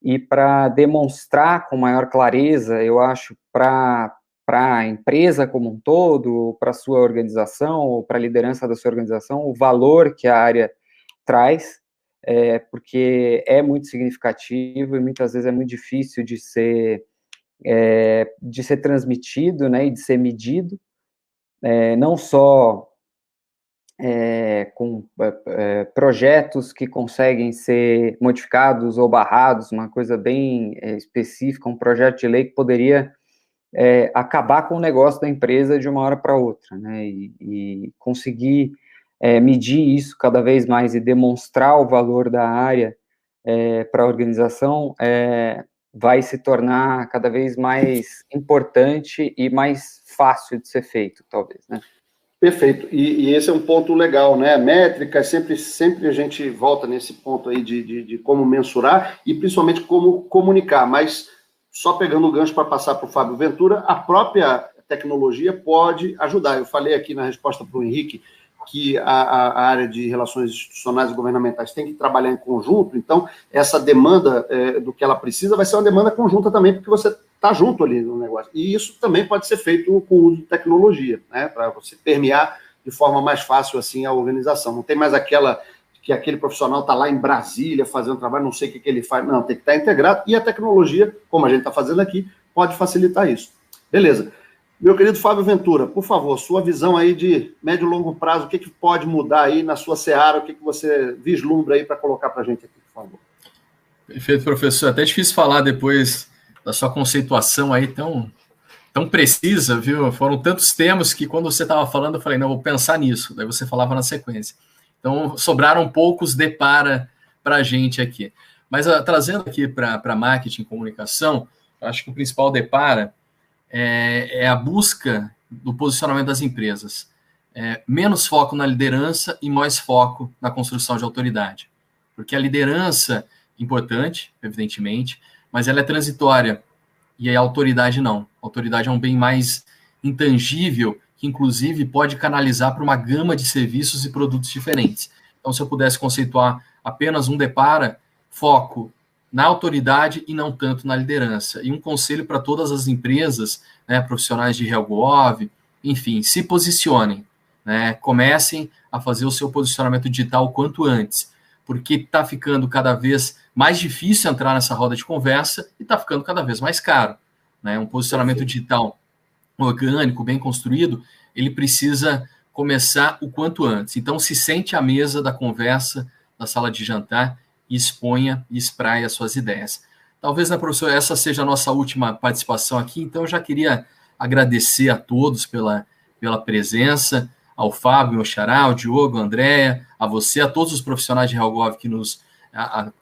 e para demonstrar com maior clareza, eu acho, para a empresa como um todo, para a sua organização, ou para a liderança da sua organização, o valor que a área traz, porque é muito significativo e muitas vezes é muito difícil de ser transmitido, né, e de ser medido, não só com projetos que conseguem ser modificados ou barrados, uma coisa bem específica, um projeto de lei que poderia acabar com o negócio da empresa de uma hora para outra, né, e conseguir medir isso cada vez mais e demonstrar o valor da área para a organização vai se tornar cada vez mais importante e mais fácil de ser feito, talvez, né? Perfeito, e esse é um ponto legal, né? Métricas, sempre a gente volta nesse ponto aí de como mensurar e principalmente como comunicar, mas só pegando o gancho para passar para o Fábio Ventura, a própria tecnologia pode ajudar. Eu falei aqui na resposta para o Henrique que a área de relações institucionais e governamentais tem que trabalhar em conjunto, então essa demanda do que ela precisa vai ser uma demanda conjunta também, porque você está junto ali no negócio. E isso também pode ser feito com o uso de tecnologia, né, para você permear de forma mais fácil assim a organização. Não tem mais que aquele profissional está lá em Brasília fazendo trabalho, não sei o que ele faz, não, tem que estar integrado, e a tecnologia, como a gente está fazendo aqui, pode facilitar isso. Beleza. Meu querido Fábio Ventura, por favor, sua visão aí de médio e longo prazo, o que pode mudar aí na sua seara, o que você vislumbra aí para colocar para a gente aqui, por favor. Perfeito, professor. Até difícil falar depois da sua conceituação aí tão precisa, viu? Foram tantos temas que quando você estava falando, eu falei, não, vou pensar nisso. Daí você falava na sequência. Então, sobraram poucos para a gente aqui. Mas trazendo aqui para marketing e comunicação, eu acho que o principal depara é a busca do posicionamento das empresas. Menos foco na liderança e mais foco na construção de autoridade. Porque a liderança é importante, evidentemente, mas ela é transitória. E a autoridade não. A autoridade é um bem mais intangível, que inclusive pode canalizar para uma gama de serviços e produtos diferentes. Então, se eu pudesse conceituar apenas um depara, foco na autoridade e não tanto na liderança. E um conselho para todas as empresas, né, profissionais de RealGov, enfim, se posicionem, né, comecem a fazer o seu posicionamento digital o quanto antes, porque está ficando cada vez mais difícil entrar nessa roda de conversa e está ficando cada vez mais caro, né? Um posicionamento digital orgânico, bem construído, ele precisa começar o quanto antes. Então, se sente à mesa da conversa, da sala de jantar, e exponha e espraia as suas ideias. Talvez, né, professor, essa seja a nossa última participação aqui, então eu já queria agradecer a todos pela presença, ao Fábio, ao Xará, ao Diogo, à Andréia, a você, a todos os profissionais de RealGov que nos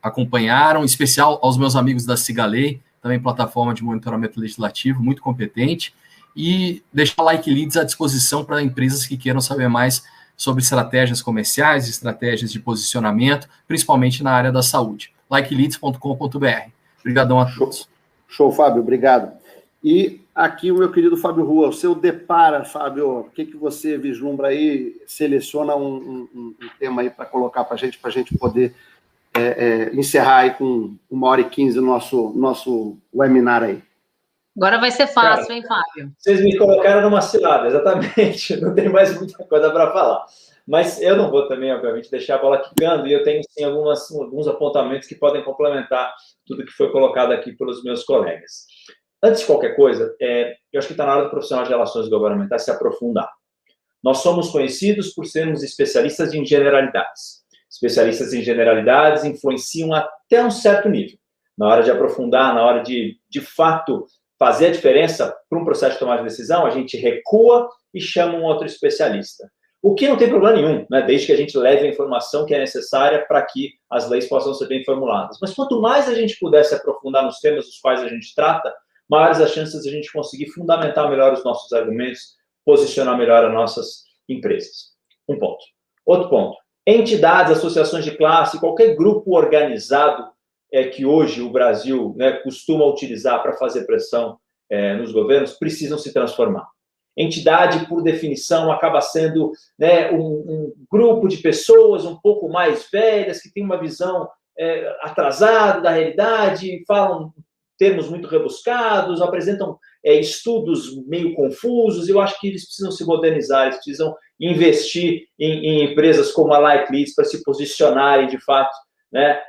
acompanharam, em especial aos meus amigos da Cigalei, também plataforma de monitoramento legislativo, muito competente, e deixar a Like Leads à disposição para empresas que queiram saber mais sobre estratégias comerciais, estratégias de posicionamento, principalmente na área da saúde. likeleads.com.br. Obrigadão a todos. Show, Fábio, obrigado. E aqui o meu querido Fábio Rua, o seu depara, Fábio, o que você vislumbra aí, seleciona um tema aí para colocar para a gente poder encerrar aí com 1h15 o nosso webinar aí. Agora vai ser fácil, hein, Fábio? Vocês me colocaram numa cilada, exatamente. Não tem mais muita coisa para falar. Mas eu não vou também, obviamente, deixar a bola quicando, e eu tenho, sim, alguns apontamentos que podem complementar tudo que foi colocado aqui pelos meus colegas. antes de qualquer coisa, eu acho que está na hora do profissional de relações governamentais se aprofundar. Nós somos conhecidos por sermos especialistas em generalidades. Especialistas em generalidades influenciam até um certo nível. Na hora de aprofundar, na hora de fato, fazer a diferença para um processo de tomada de decisão, a gente recua e chama um outro especialista. O que não tem problema nenhum, né? Desde que a gente leve a informação que é necessária para que as leis possam ser bem formuladas. Mas quanto mais a gente puder se aprofundar nos temas dos quais a gente trata, maiores as chances de a gente conseguir fundamentar melhor os nossos argumentos, posicionar melhor as nossas empresas. Um ponto. Outro ponto. Entidades, associações de classe, qualquer grupo organizado que hoje o Brasil, né, costuma utilizar para fazer pressão nos governos, precisam se transformar. Entidade, por definição, acaba sendo, né, um grupo de pessoas um pouco mais velhas, que tem uma visão atrasada da realidade, falam termos muito rebuscados, apresentam estudos meio confusos. Eu acho que eles precisam se modernizar, eles precisam investir em empresas como a Like Leads para se posicionarem, de fato, né,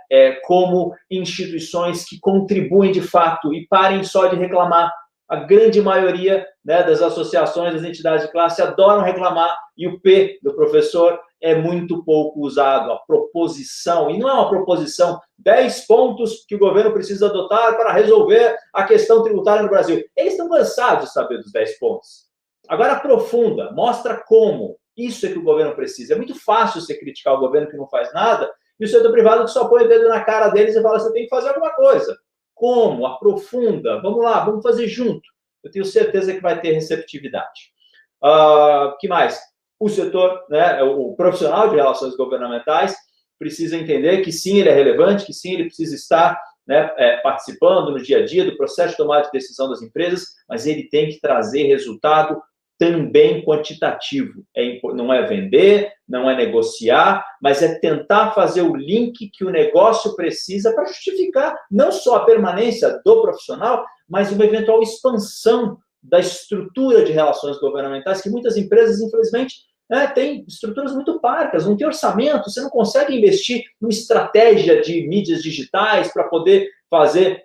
como instituições que contribuem, de fato, e parem só de reclamar. A grande maioria, né, das associações, das entidades de classe adoram reclamar, e o P do professor é muito pouco usado. A proposição, e não é uma proposição, 10 pontos que o governo precisa adotar para resolver a questão tributária no Brasil. Eles estão cansados de saber dos 10 pontos. Agora aprofunda, mostra como. Isso é que o governo precisa. É muito fácil você criticar o governo que não faz nada, e o setor privado que só põe o dedo na cara deles e fala, você tem que fazer alguma coisa. Como? Aprofunda. Vamos lá, vamos fazer junto. Eu tenho certeza que vai ter receptividade. Que mais? O setor, né, o profissional de relações governamentais precisa entender que sim, ele é relevante, que sim, ele precisa estar, né, participando no dia a dia do processo de tomada de decisão das empresas, mas ele tem que trazer resultado também quantitativo. Não é vender, não é negociar, mas é tentar fazer o link que o negócio precisa para justificar não só a permanência do profissional, mas uma eventual expansão da estrutura de relações governamentais, que muitas empresas, infelizmente, têm estruturas muito parcas, não tem orçamento, você não consegue investir numa estratégia de mídias digitais para poder fazer,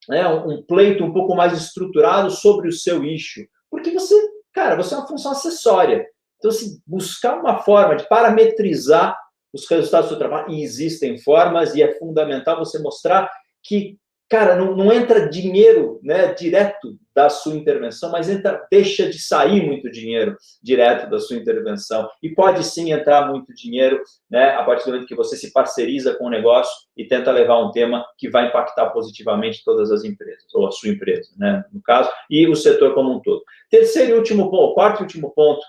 né, um pleito um pouco mais estruturado sobre o seu issue. Porque você é uma função acessória. Então, se buscar uma forma de parametrizar os resultados do seu trabalho, e existem formas, e é fundamental você mostrar que, não entra dinheiro, né, direto da sua intervenção, mas deixa de sair muito dinheiro direto da sua intervenção. E pode sim entrar muito dinheiro, né, a partir do momento que você se parceriza com o negócio e tenta levar um tema que vai impactar positivamente todas as empresas, ou a sua empresa, né, no caso, e o setor como um todo. Terceiro e último ponto, quarto e último ponto,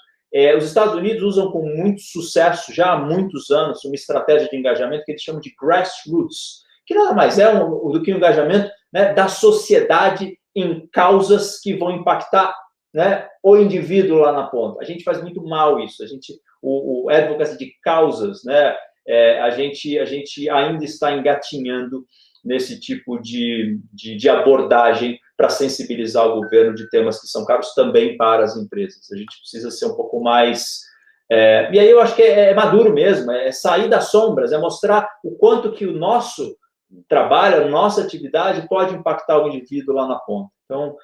os Estados Unidos usam com muito sucesso, já há muitos anos, uma estratégia de engajamento que eles chamam de grassroots, que nada mais é do que um engajamento, né, da sociedade em causas que vão impactar, né, o indivíduo lá na ponta. A gente faz muito mal isso. O advocacy de causas, né, a gente ainda está engatinhando nesse tipo de abordagem para sensibilizar o governo de temas que são caros também para as empresas. A gente precisa ser um pouco mais... e aí eu acho que é maduro mesmo, é sair das sombras, é mostrar o quanto que o nosso trabalho, a nossa atividade pode impactar o indivíduo lá na ponta. Então,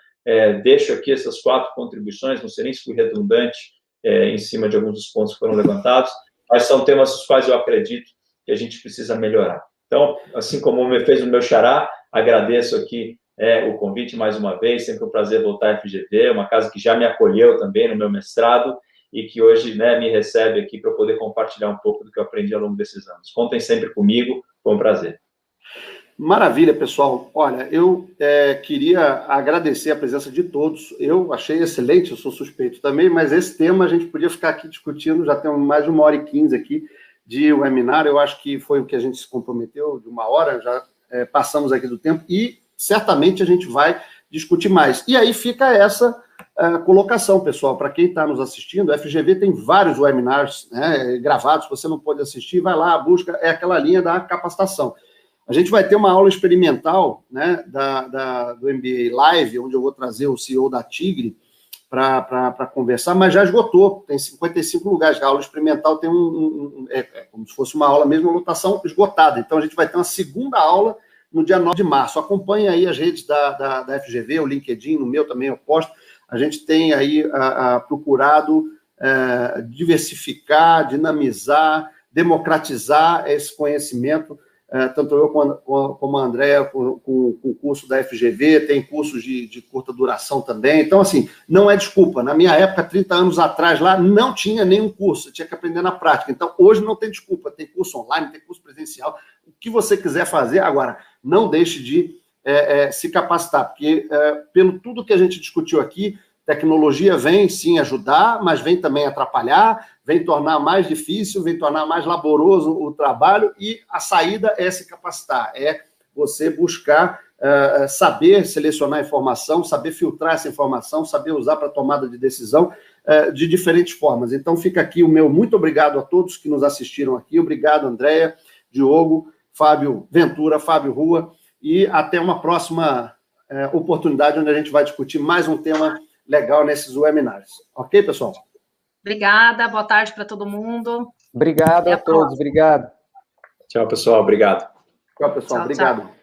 deixo aqui essas 4 contribuições, não sei nem se fui redundante em cima de alguns dos pontos que foram levantados, mas são temas dos quais eu acredito que a gente precisa melhorar. Então, assim como me fez o meu xará, agradeço aqui o convite mais uma vez, sempre um prazer voltar à FGV, uma casa que já me acolheu também no meu mestrado e que hoje, né, me recebe aqui para poder compartilhar um pouco do que eu aprendi ao longo desses anos. Contem sempre comigo, foi um prazer. Maravilha, pessoal. Olha, eu queria agradecer a presença de todos. Eu achei excelente, eu sou suspeito também, mas esse tema a gente podia ficar aqui discutindo, já temos mais de 1h15 aqui de webinar. Eu acho que foi o que a gente se comprometeu, de 1 hora, já passamos aqui do tempo, e certamente a gente vai discutir mais. E aí fica essa colocação, pessoal, para quem está nos assistindo. A FGV tem vários webinars, né, gravados, se você não pode assistir, vai lá, busca, é aquela linha da capacitação. A gente vai ter uma aula experimental, né, do MBA Live, onde eu vou trazer o CEO da Tigre para conversar, mas já esgotou, tem 55 lugares. A aula experimental tem como se fosse uma aula mesmo, uma lotação esgotada. Então, a gente vai ter uma segunda aula no dia 9 de março. Acompanhe aí as redes da FGV, o LinkedIn, no meu também eu posto. A gente tem aí procurado diversificar, dinamizar, democratizar esse conhecimento, tanto eu como a Andréa, com o curso da FGV, tem cursos de curta duração também. Então, assim, não é desculpa. Na minha época, 30 anos atrás, lá, não tinha nenhum curso, você tinha que aprender na prática. Então, hoje não tem desculpa, tem curso online, tem curso presencial, o que você quiser fazer. Agora, não deixe de se capacitar, porque pelo tudo que a gente discutiu aqui, tecnologia vem, sim, ajudar, mas vem também atrapalhar, vem tornar mais difícil, vem tornar mais laboroso o trabalho, e a saída é se capacitar, é você buscar saber selecionar informação, saber filtrar essa informação, saber usar para tomada de decisão de diferentes formas. Então, fica aqui o meu muito obrigado a todos que nos assistiram aqui. Obrigado, Andréa, Diogo, Fábio Ventura, Fábio Rua, e até uma próxima oportunidade onde a gente vai discutir mais um tema legal nesses webinários. Ok, pessoal? Obrigada, boa tarde para todo mundo. Obrigado a todos, obrigado. Tchau, pessoal, obrigado. Tchau, pessoal, obrigado. Tchau.